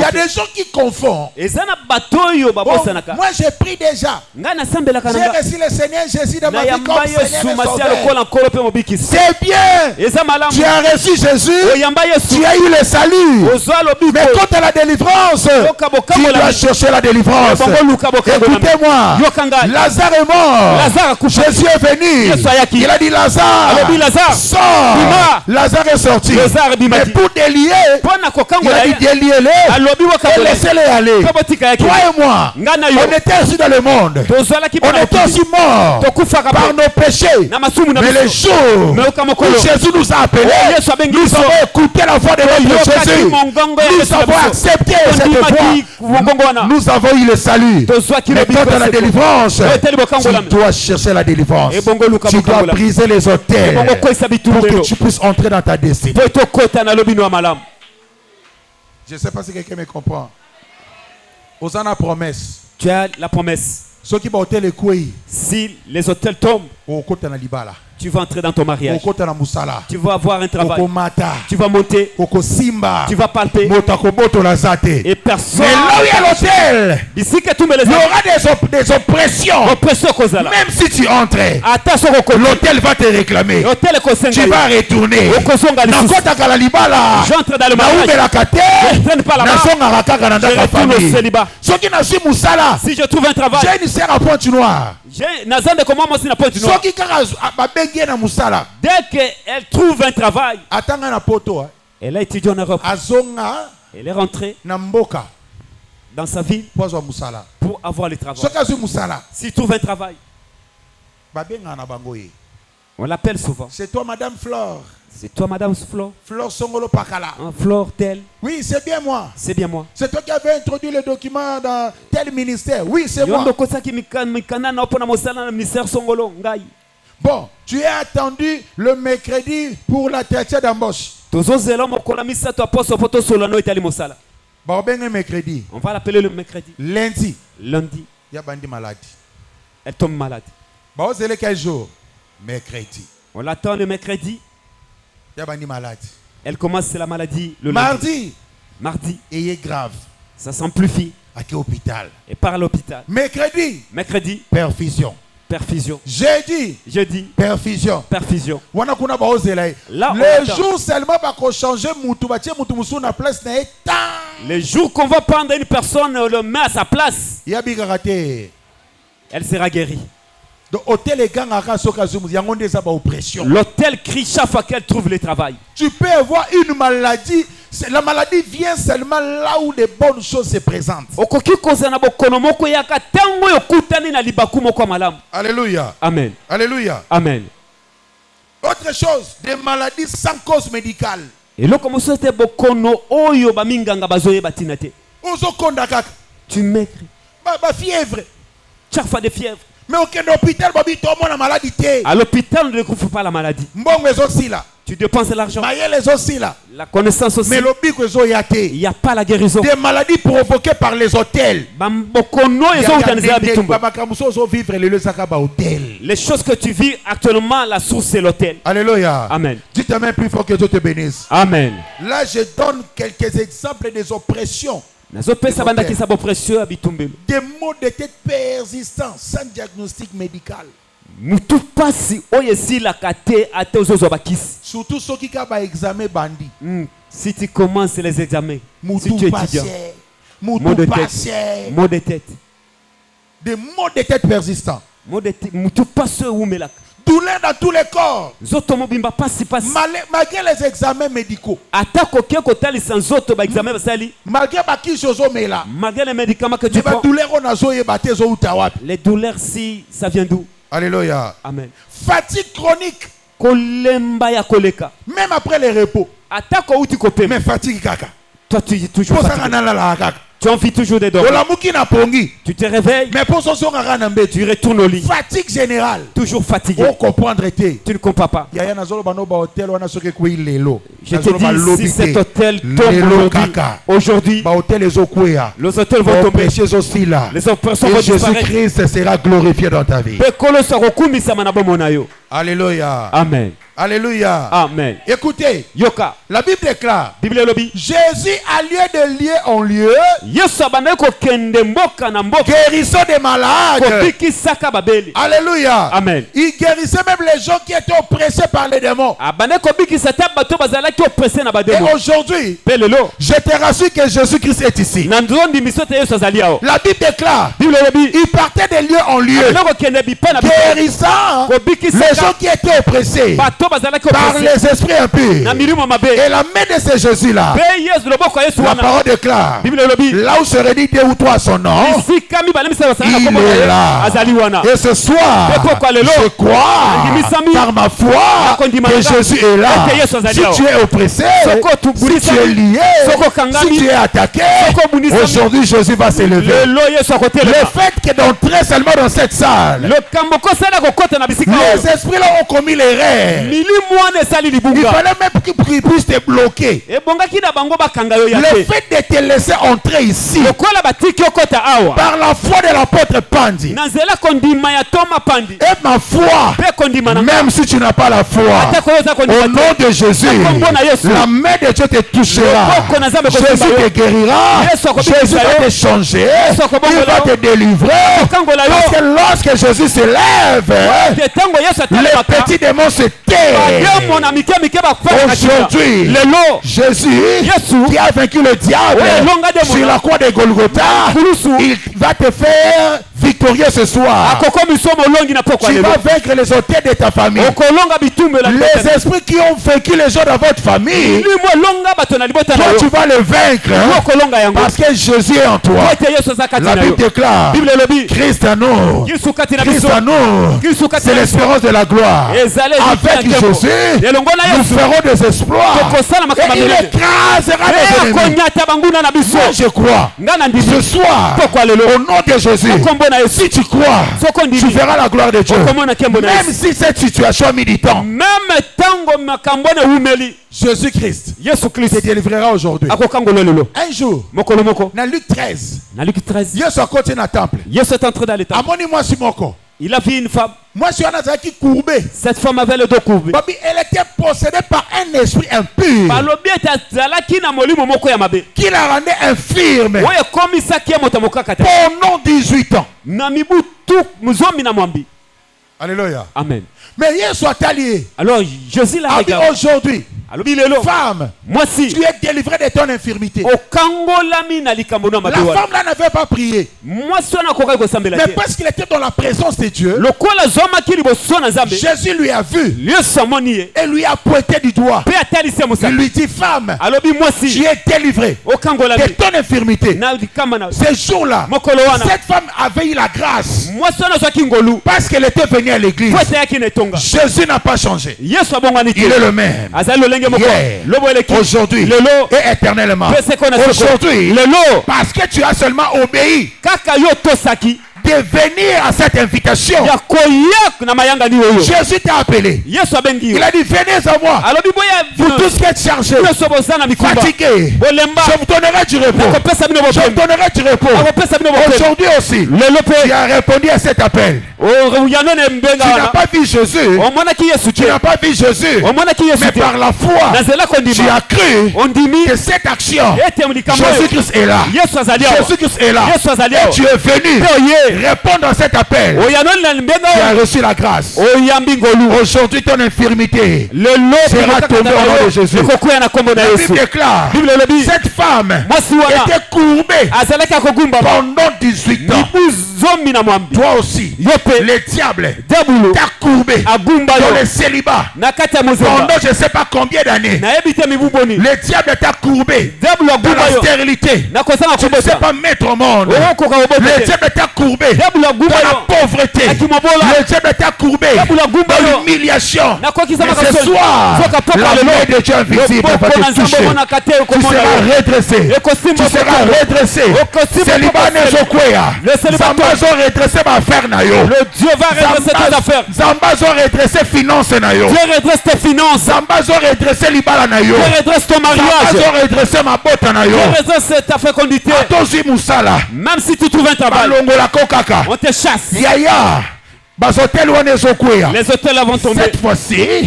B: a des gens qui confondent. Moi j'ai pris déjà. J'ai reçu le Seigneur Jésus dans ma vie comme Seigneur et Sauveur. C'est bien. Tu as reçu Jésus. Tu as eu le salut. Mais quant à la délivrance, tu dois chercher la délivrance. Écoutez-moi. Lazare est mort. Jésus est venu. Il a dit Lazare, sors. Lazare est sorti. Mais pour délier, il a dit déliez-les et laissez-les aller. Toi et moi, on était aussi dans le monde. On était aussi morts par nos péchés. Mais le jour où Jésus nous a appelés, nous avons écouté la voix de notre Jésus. Nous avons accepté cette voix. Nous avons eu le salut. Mais quand à la délivrance, tu dois chercher la délivrance. Tu dois briser les hôtels pour que tu puisses entrer dans ta destinée. Je ne sais pas si quelqu'un me comprend. Osana promesse.
C: Tu as la promesse. Si les hôtels tombent, tu vas entrer dans ton mariage. Tu vas avoir un travail. Tu vas monter. Tu vas palper. Et personne.
B: Mais là où il y a l'hôtel, il y aura des oppressions. Même si tu entrais, l'hôtel va te réclamer. Tu vas retourner.
C: J'entre dans le mariage. Je ne traîne pas là-bas. Si je trouve un travail,
B: j'ai une sœur à pointe noire.
C: Dès qu'elle trouve un travail, elle a étudié en Europe. Elle est rentrée dans sa ville pour avoir le travail. S'il trouve un travail, on l'appelle souvent.
B: C'est toi, Madame Flore.
C: C'est toi, Madame Flore.
B: Flore Songolo Pakala.
C: Flore tel.
B: Oui, c'est bien moi.
C: C'est bien moi.
B: C'est toi qui avais introduit le document dans tel ministère. Oui, c'est moi. Bon, tu es attendu le mercredi pour la tertiaire d'embauche. Mercredi.
C: On va l'appeler le mercredi.
B: Lundi.
C: Lundi.
B: Il y a bandi malade.
C: Elle tombe malade.
B: C'est quel jour? Mercredi.
C: On l'attend le mercredi.
B: Il y a bandi malade.
C: Elle commence la maladie le
B: mardi.
C: Mardi.
B: Et il est grave.
C: Ça s'amplifie.
B: À quel hôpital?
C: Et par l'hôpital.
B: Mercredi.
C: Mercredi.
B: Perfusion.
C: Perfusion.
B: Jeudi.
C: Jeudi.
B: Perfusion.
C: Perfusion.
B: Là, le jour seulement pour changer place.
C: Le jour qu'on va prendre une personne, on le met à sa place. Elle sera guérie. L'hôtel crie chaque fois qu'elle trouve le travail.
B: Tu peux avoir une maladie. La maladie vient seulement là où les bonnes choses se présentent. Alléluia.
C: Amen.
B: Alléluia.
C: Amen.
B: Autre chose, des maladies sans cause médicale.
C: Tu maigris.
B: Fièvre.
C: Chaque fois des fièvres.
B: Mais aucun hôpital,
C: à l'hôpital, on ne découvre pas la maladie. Tu dépenses l'argent. La connaissance aussi.
B: Mais
C: il n'y a pas la guérison.
B: Des maladies provoquées par les hôtels.
C: Les choses que tu vis actuellement, la source c'est l'hôtel.
B: Alléluia.
C: Amen.
B: Dites Amen plus fort, que Dieu te bénisse.
C: Amen.
B: Là, je donne quelques exemples des oppressions. Des maux de tête persistants sans diagnostic médical. Surtout ceux qui ont examen bandit.
C: Si tu commences les examens, si tu étudies,
B: maux de tête. Des maux de tête persistants. Douleur dans tous les corps. Malgré les examens médicaux.
C: Malgré les médicaments que tu prends. Les douleurs, si ça vient d'où?
B: Alléluia.
C: Amen.
B: Fatigue chronique. Même après les repos. Mais fatigue kaka.
C: Toi tu es toujours fatigué. Tu en vis toujours des dormir. Tu te réveilles.
B: Mais pour
C: tu retournes au lit.
B: Fatigue générale.
C: Toujours fatigué. Tu ne comprends pas. Je te dis, si cet hôtel tombe aujourd'hui, les hôtels vont tomber. Les oppressions vont disparaître.
B: Jésus-Christ sera glorifié dans ta vie. Alléluia.
C: Amen.
B: Alléluia.
C: Amen.
B: Écoutez,
C: Yoka.
B: La Bible déclare,
C: Jésus
B: a lieu de lieu en lieu, guérissant des malades. Alléluia.
C: Amen.
B: Il guérissait même les gens qui étaient oppressés par les démons. Et aujourd'hui, je te rassure que Jésus-Christ est ici. La Bible déclare, il partait de lieu en lieu, guérissant les gens qui étaient oppressés par les esprits impurs. Et la main de ce Jésus-là, la parole déclare, là où serait dit 2 ou 3 son nom, il est là. Et ce soir, je crois par ma foi que Jésus est là. Si tu es oppressé, si tu es lié, si tu es attaqué, aujourd'hui Jésus va s'élever. Le fait que d'entrer seulement dans cette salle, les esprits là ont commis l'erreur. Il fallait même qu'ils puissent te bloquer. Le fait de te laisser entrer ici par la foi de l'apôtre Pandi et ma foi, même si tu n'as pas la foi, au nom de Jésus, la main de Dieu te touchera. Jésus te guérira. Jésus va te changer. Il va te délivrer. Parce que lorsque Jésus s'élève, les petits démons se taisent. Aujourd'hui, Jésus qui a vaincu le diable sur la croix de Golgotha, il va te faire victorieux ce soir. Tu vas vaincre les hôtels de ta famille. Les esprits qui ont vaincu les gens dans votre famille, toi tu vas les vaincre parce que Jésus est en toi. La Bible déclare, Christ à nous, c'est l'espérance de la gloire. Avec Jésus, nous ferons des exploits et il écrasera les ennemis. Moi je crois ce soir, au nom de Jésus, si tu crois, tu verras la gloire de Dieu. Même si cette situation a mis du temps, Jésus-Christ te délivrera aujourd'hui. Un jour, dans Luc 13, Jésus est dans le temple.
C: Il a vu une femme.
B: Cette
C: femme avait le dos courbé.
B: Elle était possédée par un esprit impur qui la rendait infirme pendant 18 ans. Alléluia.
C: Amen.
B: Mais hier soit allié.
C: Alors Jésus l'a regardé.
B: Aujourd'hui, femme, tu es délivrée de ton infirmité. La femme là n'avait pas prié. Mais parce qu'il était dans la présence de Dieu, Jésus lui a vu et lui a pointé du doigt. Il lui dit, femme, tu es délivrée de ton infirmité. Ce jour-là, cette femme avait eu la grâce parce qu'elle était venue à l'église. Jésus n'a pas changé. Il est le même. Aujourd'hui et éternellement. Aujourd'hui, parce que tu as seulement obéi, de venir à cette invitation. Jésus t'a appelé. Il a dit, venez à moi. Vous tous qui êtes chargés, fatigués, je vous donnerai du repos. Je vous donnerai du repos. Aujourd'hui aussi, tu as répondu à cet appel. Tu n'as pas vu Jésus. Tu n'as pas vu Jésus. Mais par la foi, tu as cru que cette action, Jésus-Christ est là. Jésus-Christ est là. Et tu es venu répondre à cet appel. Tu as reçu la grâce. Aujourd'hui, ton infirmité sera tombée au nom de Jésus. La Bible déclare, cette femme était courbée pendant 18 ans. Toi aussi, le diable t'a courbé dans le célibat pendant je ne sais pas combien d'années. Le diable t'a courbé dans la stérilité. Tu ne sais pas mettre au monde. Le diable t'a courbé dans la pauvreté. Le diable t'a courbé dans l'humiliation. Mais ce soir, la main de Dieu invisible va te toucher. Tu seras redressé. Tu seras redressé. Célibat n'est pas quoi. Zambazo redressé ma affaire na yo.
C: Le Dieu va redresser tes affaires.
B: Zambazo redressé finance na yo.
C: Dieu redresse tes finances.
B: Zambazo redressé libala na yo.
C: Dieu redresse ton mariage.
B: Zambazo redressé ma bota na yo.
C: Dieu redresse ta fécondité.
B: Atozi musala.
C: Même si tu trouves un travail, on te chasse.
B: Yaya. Les
C: hôtels vont tomber.
B: Cette fois-ci, si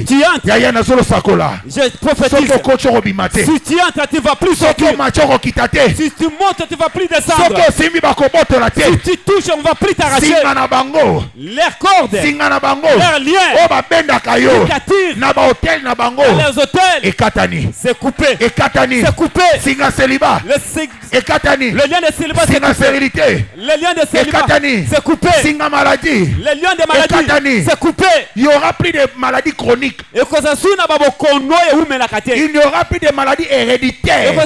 C: tu entres, je prophétise. Si tu entres, tu ne vas plus sortir. Si tu montes, tu ne vas plus descendre. Si tu touches, on ne va plus t'arracher. Leurs cordes, leurs liens, qui t'attirent dans leurs hôtels, c'est coupé. C'est coupé. Le lien de célibat, c'est coupé. Le lien de célibat, c'est coupé.
B: Singa maladie.
C: Les liens de maladie, c'est coupé.
B: Il n'y aura plus de maladies chroniques. Il n'y aura plus de maladies héréditaires. Les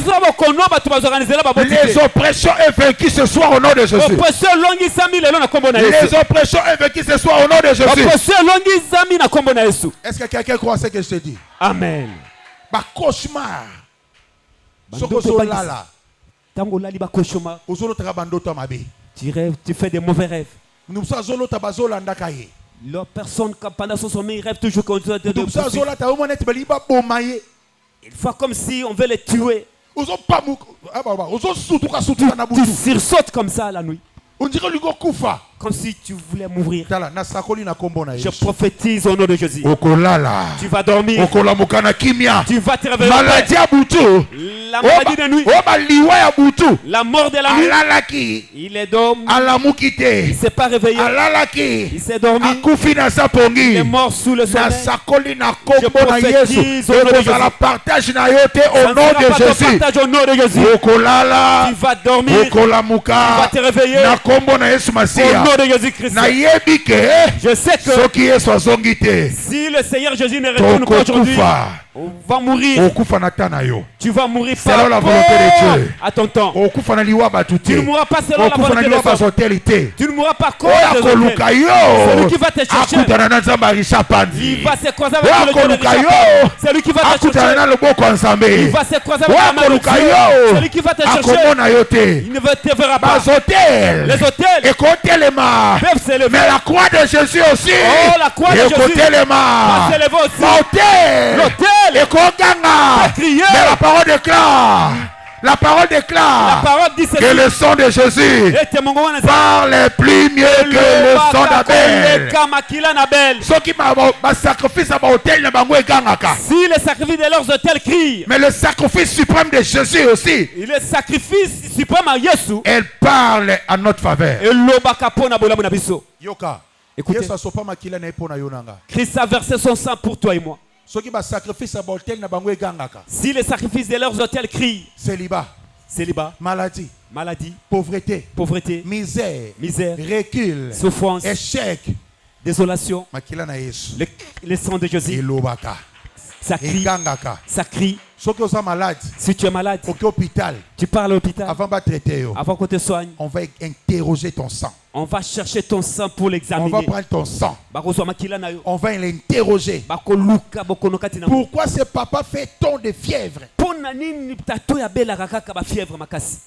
B: oppressions est vaincues ce soir au nom de Jésus. Les oppressions est vaincues ce soir au nom de Jésus. Est-ce que quelqu'un croit ce que je te dis?
C: Amen.
B: Ba cauchemar.
C: Tu rêves, tu fais des mauvais rêves. La personne, pendant son sommeil, rêve toujours qu'on doit il faut comme si on veut les tuer. Tu sursautes comme ça la nuit.
B: On dirait
C: comme si tu voulais mourir. Je prophétise au nom de Jésus. Tu vas dormir. Tu vas te réveiller. La maladie de nuit. La mort de la nuit. Il est dormi. Il ne s'est pas réveillé. Il s'est dormi. Il est mort sous le sommeil. Je prophétise au nom de Jésus. Ça ne sera pas partage au nom de Jésus. Tu vas dormir. Tu vas te réveiller. Au nom de Jésus-Christ. Je sais que si le Seigneur Jésus ne retourne pas aujourd'hui, on va mourir. Tu vas mourir par
B: selon la volonté de Dieu.
C: À ton temps.
B: Tu
C: ne mourras pas selon la volonté de Dieu. Tu ne mourras pas contre celui qui va te chercher. Il va se croiser avec le Dieu de Richard. Celui qui va te chercher. Il va se croiser avec la main de Dieu. Celui qui va te chercher. Il ne te verra pas. Les hôtels peuvent s'élever.
B: Mais la croix de Jésus aussi.
C: Oh, la croix de Jésus va s'élever aussi. L'hôtel.
B: Mais la parole déclare. La parole déclare que le sang de Jésus parle plus mieux que le sang d'Abel.
C: Si le sacrifice de leurs hôtels crie,
B: mais le sacrifice suprême de Jésus aussi,
C: le sacrifice suprême à Jésus,
B: elle parle à notre faveur.
C: Écoutez, Christ a versé son sang pour toi et moi. Si les sacrifices de leurs hôtels crient, célibat, maladie, pauvreté,
B: misère,
C: recul, souffrance,
B: échec,
C: désolation, le sang de Jésus, ça crie. Si tu es malade, tu parles à l'hôpital. Avant qu'on te soigne,
B: on va interroger ton sang.
C: On va chercher ton sang pour l'examiner.
B: On va prendre ton sang. On va l'interroger. Pourquoi ce papa fait tant de fièvre?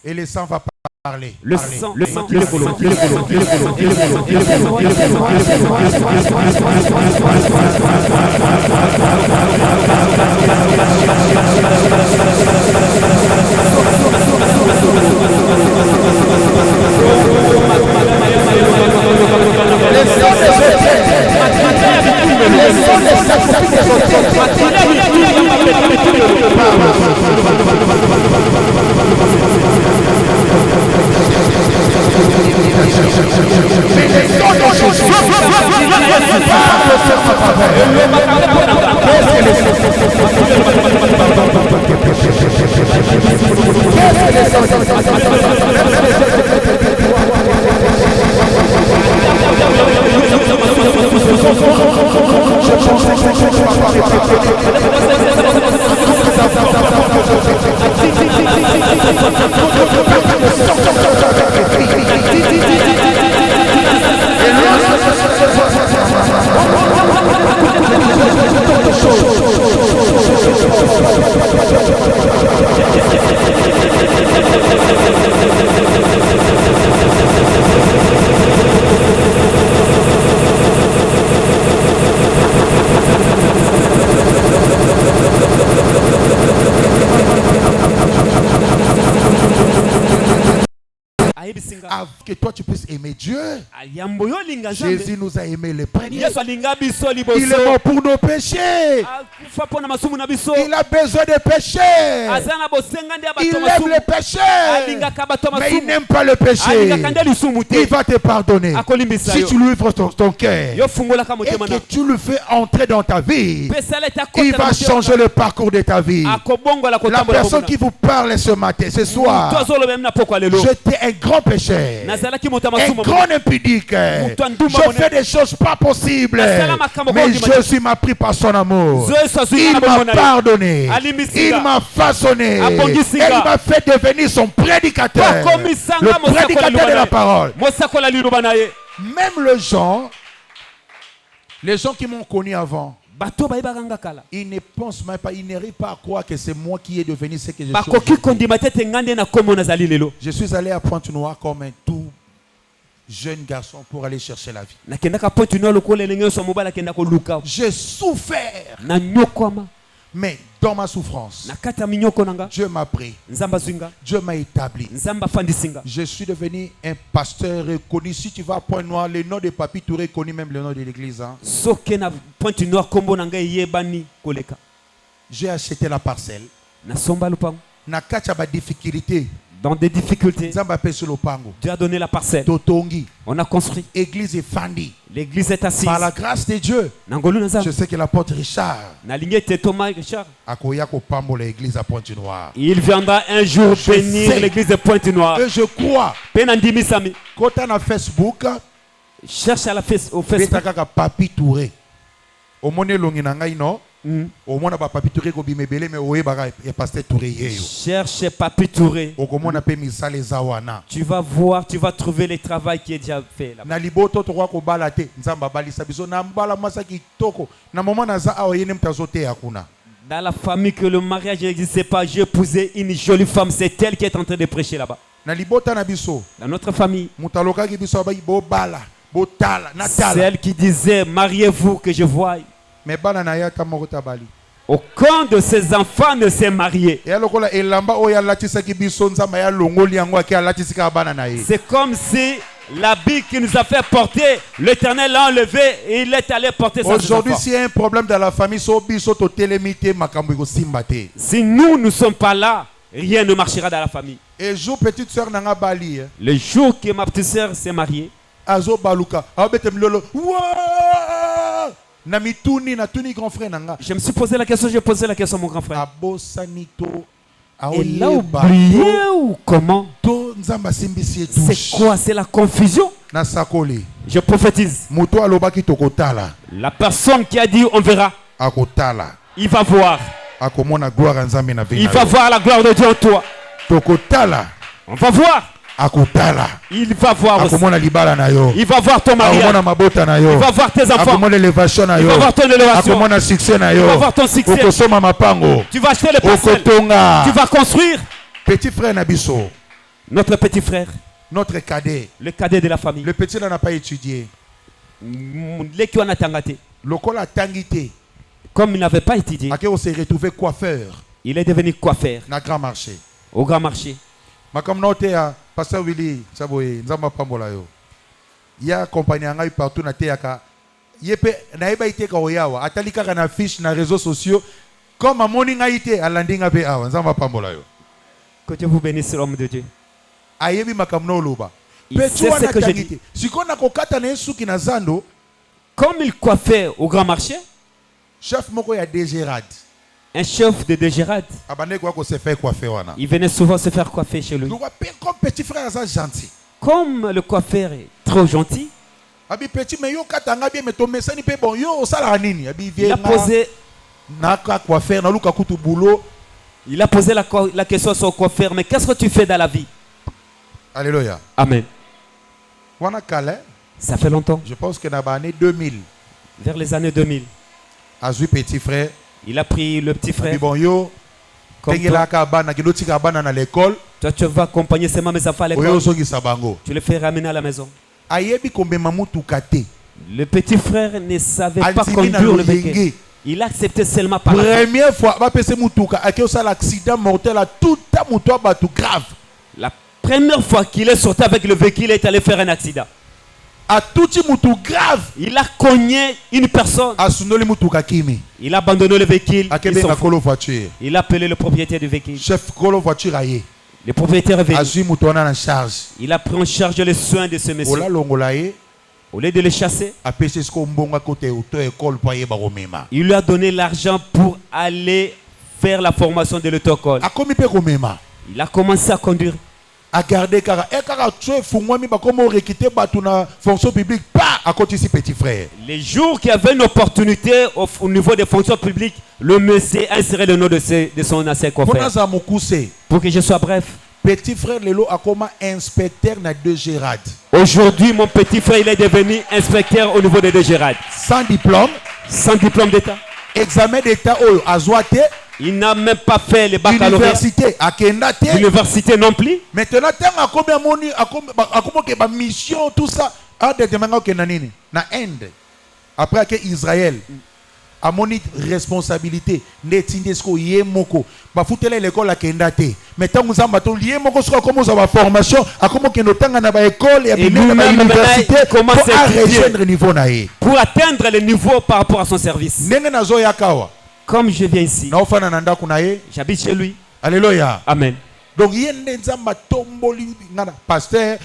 C: Et le sang va
B: Parlez.
C: Le sang, le sang,
B: que toi tu puisses aimer Dieu. Jésus nous a aimé le premier. Il est mort pour nos péchés. Il a besoin de péché. Il aime le péché, mais il n'aime pas le péché. Il va te pardonner si tu lui ouvres ton cœur et que tu le fais entrer dans ta vie. Il va changer le parcours de ta vie. La personne qui vous parle ce matin, ce soir, j'étais un grand pécheur, un grand impudique. Je fais des choses pas possibles, mais Jésus m'a pris par son amour. Il m'a pardonné, il m'a façonné et il m'a fait devenir son prédicateur, le prédicateur de la parole. Même les gens qui m'ont connu avant, ils ne pensent même pas, ils n'arrivent pas à croire que c'est moi qui est devenu ce que je suis. Je suis allé à Pointe-Noire comme un tout jeune garçon pour aller chercher la vie. J'ai souffert. Mais dans ma souffrance, Dieu m'a pris. Dieu m'a établi. Je suis devenu un pasteur reconnu. Si tu vas à Pointe-Noire, le nom de Papi Touré connu, même le nom de l'église. J'ai acheté la parcelle. Difficulté.
C: Dans des difficultés, Dieu a donné la parcelle. On a construit.
B: L'église est fendue.
C: L'église est assise.
B: Par la grâce de Dieu, je sais que l'apôtre Richard,
C: il viendra un jour bénir l'église de Pointe-Noire.
B: Et je crois. Quand on a Facebook,
C: cherche au Facebook.
B: Papi Touré. Au monde non. Au moins Papi Touré ko bimebele mais oye baga et pasteur Touré yeyo.
C: Cherche Papi Touré.
B: Au comment on appelle misale zawana.
C: Tu vas voir, tu vas trouver le travail qui est déjà fait là.
B: Na liboto to ko balate nzamba balisa biso na mbala masa kitoko na moment na za aoye ne mtazote akuna.
C: Dans la famille que le mariage n'existait pas, j'ai épousé une jolie femme, c'est elle qui est en train de prêcher là-bas.
B: Na libota na biso.
C: Dans notre famille.
B: Mutaloka ki biso ba bo bala, bo tala, na tala.
C: C'est elle qui disait mariez-vous que je voie. Aucun de ses enfants ne s'est marié. C'est comme si l'habit qui nous a fait porter, l'Éternel l'a enlevé et il est allé porter sa.
B: Aujourd'hui, s'il y a un problème dans la famille, si
C: nous ne sommes pas là, rien ne marchera dans la famille.
B: Et jour petite sœur n'a bali.
C: Le jour que ma petite sœur s'est mariée,
B: Azo baluka, grand frère nanga.
C: Je me suis posé la question, j'ai posé la question à mon grand frère. Il a oublié ou comment? C'est quoi? C'est la confusion. Je prophétise. La personne qui a dit on verra, il va voir. Il va voir la gloire de Dieu en toi. On va voir. Il va voir aussi. Il va voir ton mariage. Il va voir tes enfants. Il va voir ton élévation. Il va voir ton succès. Tu vas acheter les parcelles. Tu vas construire.
B: Petit frère Nabiso.
C: Notre petit frère.
B: Notre cadet.
C: Le cadet de la famille.
B: Le petit n'a pas étudié.
C: Comme il n'avait pas étudié,
B: on s'est retrouvé coiffeur.
C: Il est devenu coiffeur.
B: Dans grand marché.
C: Au grand marché.
B: Pasteur Willy, il y a compagnie partout na théâtre. Naeba ite ka oyawa atali kaka na fiche na réseaux sociaux comme a morning ite alandinga pe awa nzamba pambola yo.
C: Que Dieu vous bénisse, l'homme de Dieu.
B: Ayebi makamno loba.
C: Il sait ce que je dis.
B: Sikona kokata na suki na zando
C: comme il coiffait au grand marché.
B: Chef moko ya Dégérade.
C: Un chef de Dégérade.
B: Abane kwa ko se fait coiffer wana.
C: Il venait souvent se faire coiffer chez lui.
B: Comme petit frère ça gentil.
C: Comme le coiffeur est trop gentil.
B: Abi petit mais yo katanga bien mais to mesani pe bon yo sala nini abi
C: il a posé
B: naka coiffeur na luka kutu boulot.
C: Il a posé la question à son coiffeur, mais qu'est-ce que tu fais dans la vie?
B: Alléluia.
C: Amen.
B: Wana kale.
C: Ça fait longtemps.
B: Je pense que dans les années 2000.
C: Vers les années 2000.
B: Azui petit frère.
C: Il a pris le petit frère.
B: Bon yo. Toi,
C: tu vas accompagner ses mamans et sa femme à l'école. Tu le fais ramener à la maison. Le petit frère ne savait pas conduire le véhicule. Il acceptait seulement par
B: première fois, l'accident mortel à tout grave.
C: La première fois qu'il est sorti avec le véhicule, il est allé faire un accident.
B: À tout grave.
C: Il a cogné une personne. Il a abandonné le véhicule. Il a appelé le propriétaire du véhicule.
B: Chef voiture.
C: Le propriétaire est venu. Il a pris en charge les soins de ce monsieur. Au lieu de le chasser, il lui a donné l'argent pour aller faire la formation de l'auto-école. Il a commencé à conduire.
B: À garder fonction publique pas à côté de petit frère.
C: Les jours qu'il y avait une opportunité au niveau des fonctions publiques, le monsieur a inséré le nom de son ancien confrère. Pour que je sois bref.
B: Petit frère Lelo a comme inspecteur na Dégérade.
C: Aujourd'hui, mon petit frère il est devenu inspecteur au niveau de Dégérade.
B: Sans diplôme.
C: Sans diplôme d'état.
B: Examen d'état à Zouate.
C: Il n'a même pas fait le baccalauréat.
B: Université à Kendate.
C: Université non plus.
B: Maintenant, à combien mission tout ça a déterminé na Inde. Après que Israël a mon responsabilité n'etindesko yemoko ba futela l'école à Kendate. Maintenant nous avons yemoko sur comment ça va formation à comment que nous tanga na ba école et na université
C: comment
B: rejoindre niveau naé.
C: Pour atteindre le niveau par rapport à son service.
B: Nene nazo yakawa.
C: Comme je viens ici, j'habite chez lui.
B: Alléluia.
C: Amen.
B: Donc, il y a un pasteur,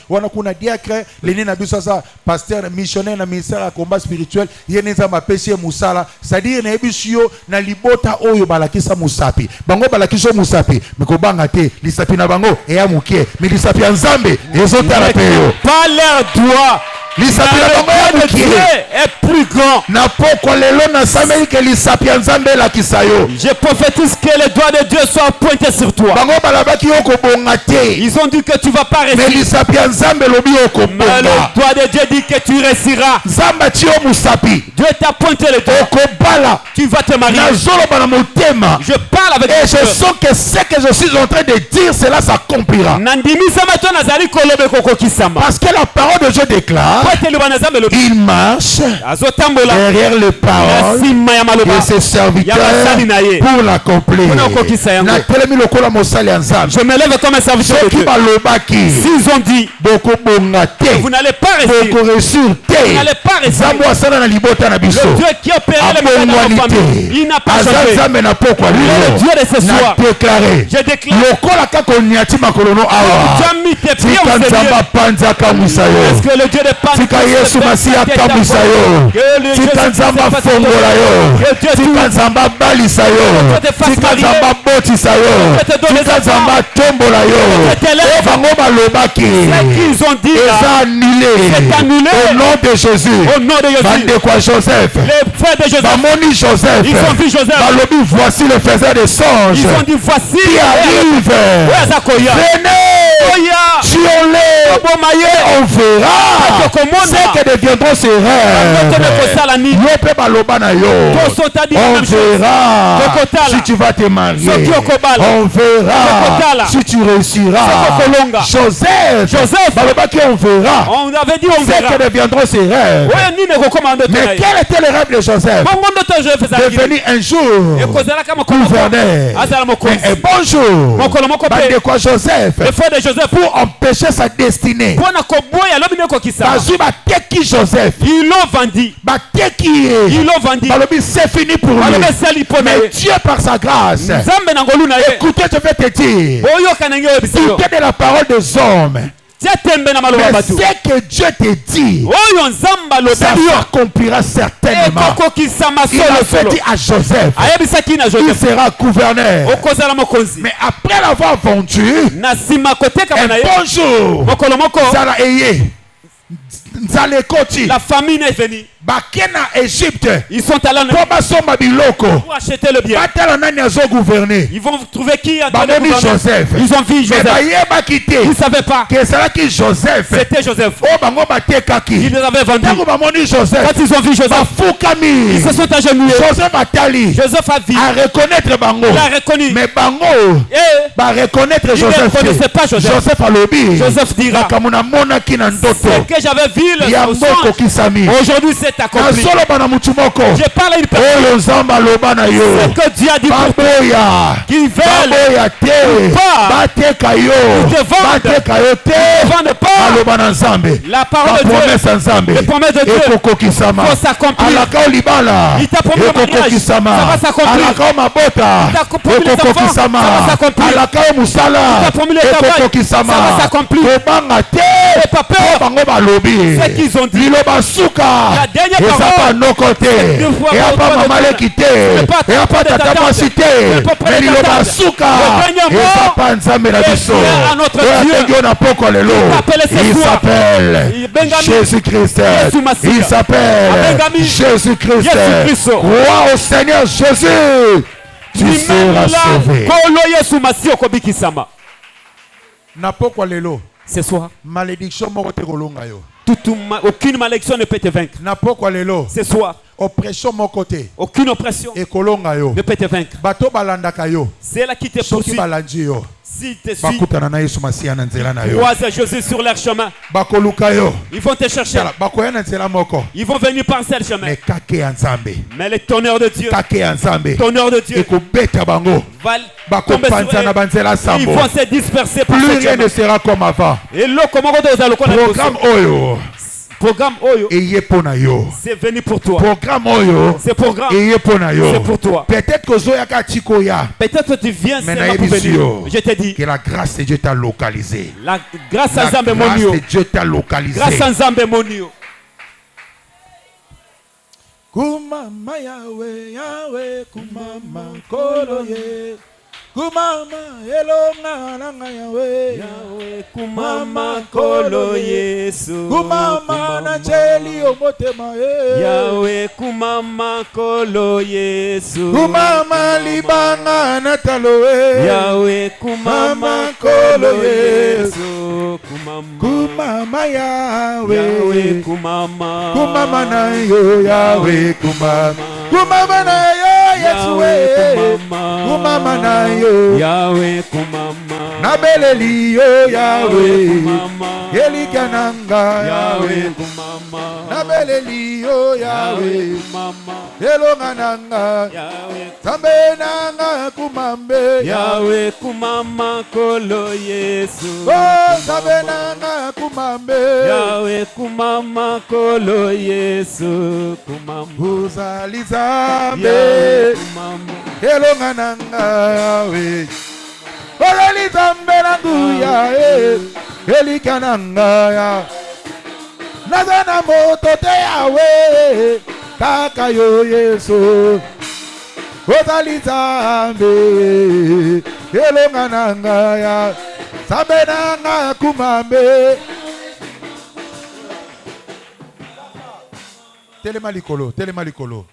B: pasteur missionnaire dans le ministère de combat spirituel, il y a un péché Moussala, c'est-à-dire qu'il y a un libota oyo balakisa musapi. Bango balakisa musapi, mais ko bangate, lisapi na bango, et amukie, mais lisapi nzambe, et zota la peyo.
C: Pas leur doigt.
B: Le Dieu
C: est plus grand.
B: Je
C: prophétise que le doigt de Dieu soit pointé sur toi. Ils ont dit que tu ne vas pas réussir. Mais le doigt de Dieu dit que tu réussiras. Dieu t'a pointé le doigt. Tu vas te marier. Je parle avec
B: et je sens que ce que je suis en train de dire, cela s'accomplira. Parce que la parole de Dieu déclare, il marche derrière les paroles de ses serviteurs pour l'accomplir.
C: Je me lève comme un serviteur de Dieu. S'ils ont dit que vous n'allez pas réussir, vous n'allez pas réussir. Le Dieu qui opère les médecins dans la famille, il n'a pas changé. Le Dieu de ce soir, je déclare tu as mis tes pieds en est-ce que le Dieu de Pentecôte
B: Yesu Masiya kamisa yo. Tika nzamba fongola yo. Tika nzamba balisa yo. Tika nzamba botisa yo. Tika nzamba tombola yo. Bango balobaki.
C: Ils ont dit
B: c'est annulé. Au nom de Jésus.
C: Au nom de Jésus.
B: Bande quoi Joseph.
C: Les frères de Joseph.
B: Bamoni Joseph.
C: Ils ont vu Joseph.
B: Balobi voici le faiseur des songes.
C: Ils ont dit voici
B: qui arrive.
C: Venez.
B: tuons-les, on verra ce que deviendront ces rêves. On verra si tu vas te marier. On verra si tu réussiras. Joseph, on avait dit on verra ce que deviendront ses rêves. Mais quel était le rêve de Joseph? Devenir un jour gouverneur. Et bonjour, de quoi Joseph, pour empêcher sa destinée. Joseph, ils l'ont vendu. C'est fini pour lui. Mais Dieu par sa grâce, écoutez, je vais te dire, écoutez de la parole des hommes. Mais ce que Dieu te dit, ça s'accomplira certainement. Il a fait dire à Joseph, il sera gouverneur. Mais après l'avoir vendu, un bon jour, la famine est venue. Égypte. Ils sont allés pour acheter le bien. Ils vont trouver qui a donné Joseph. Ils ont vu Joseph. Ils ne savaient pas que c'était Joseph. Ils les avaient vendus. Quand ils ont vu Joseph, ils se sont agenouillés. Joseph a vu. Il a reconnu. Mais Joseph ne connaissait pas Joseph. Joseph dira, ce que j'avais vu le songe, aujourd'hui c'est accompli. Je parle à une personne. Ce que Dieu a dit pour toi, qu'ils veulent pas te vendre pas. La parole de Dieu, les promesses de Dieu vont s'accomplir. Il t'a promis le mariage, ça va s'accomplir. Il t'a promis les enfants, ça va s'accomplir. Il t'a promis le travail, ça va s'accomplir. N'aie pas peur. Ce qu'ils ont dit, la dernière parole, nos côtés, et à pas maman l'équité, et à pas tata cité, mais il va souka, et ça pas nzambe la biso, il s'appelle Jésus-Christ, il s'appelle Jésus-Christ, crois au Seigneur Jésus, tu seras sauvé.
C: Ce soir,
B: malédiction
C: aucune malédiction ne peut te vaincre. Ce soir,
B: oppression mon côté,
C: aucune oppression ne peut te vaincre. C'est là qui te poursuit. Si te suis, croise Jésus sur leur chemin. Ils vont te chercher. Ils vont venir par ce chemin. Mais le tonnerre de Dieu, va tomber sur eux. Ils vont se disperser par
B: plus rien ne sera comme avant.
C: Programme Oyo, c'est venu pour toi. C'est programme, c'est pour toi.
B: Peut-être
C: que tu viens seulement pour venir. Je te dis
B: que la grâce de Dieu t'a localisé.
C: La grâce à Nzambe Monio. Grâce à Nzambe Monio.
B: Kumama Yahweh, Yahweh, kumama koloye. Kumama elonga nanga Yahweh,
C: Yahweh kumama kolo Yesu.
B: Kumama na cheli omotema
C: Yahweh kumama kolo Yesu.
B: Kumama libanga na taloe
C: Yahweh kumama kolo Yesu.
B: Kumama Yahweh,
C: Yahweh kumama.
B: Kumama na yo Yahweh kumama. Kumama na yo Yesu kumama na yo
C: Yahweh kumama.
B: Na beleli yo Yahweh Elikananga
C: Yahweh kumama.
B: Na beleli yo Yahweh
C: kumama.
B: Elongananga
C: Yahweh
B: Sambe nanga kumambe
C: Yahweh kumama kolo Yesu.
B: Oh sambe nanga kumambe
C: Yahweh kumama kolo Yesu kumama.
B: Uzali zambe Elongananga Yahweh Oreli zambe nangu Yahweh Elikananga ya Nazana moto te Yahweh Kaka yo Yesu Ozali zambe Elongananga ya Sambe nanga kumambe Telema likolo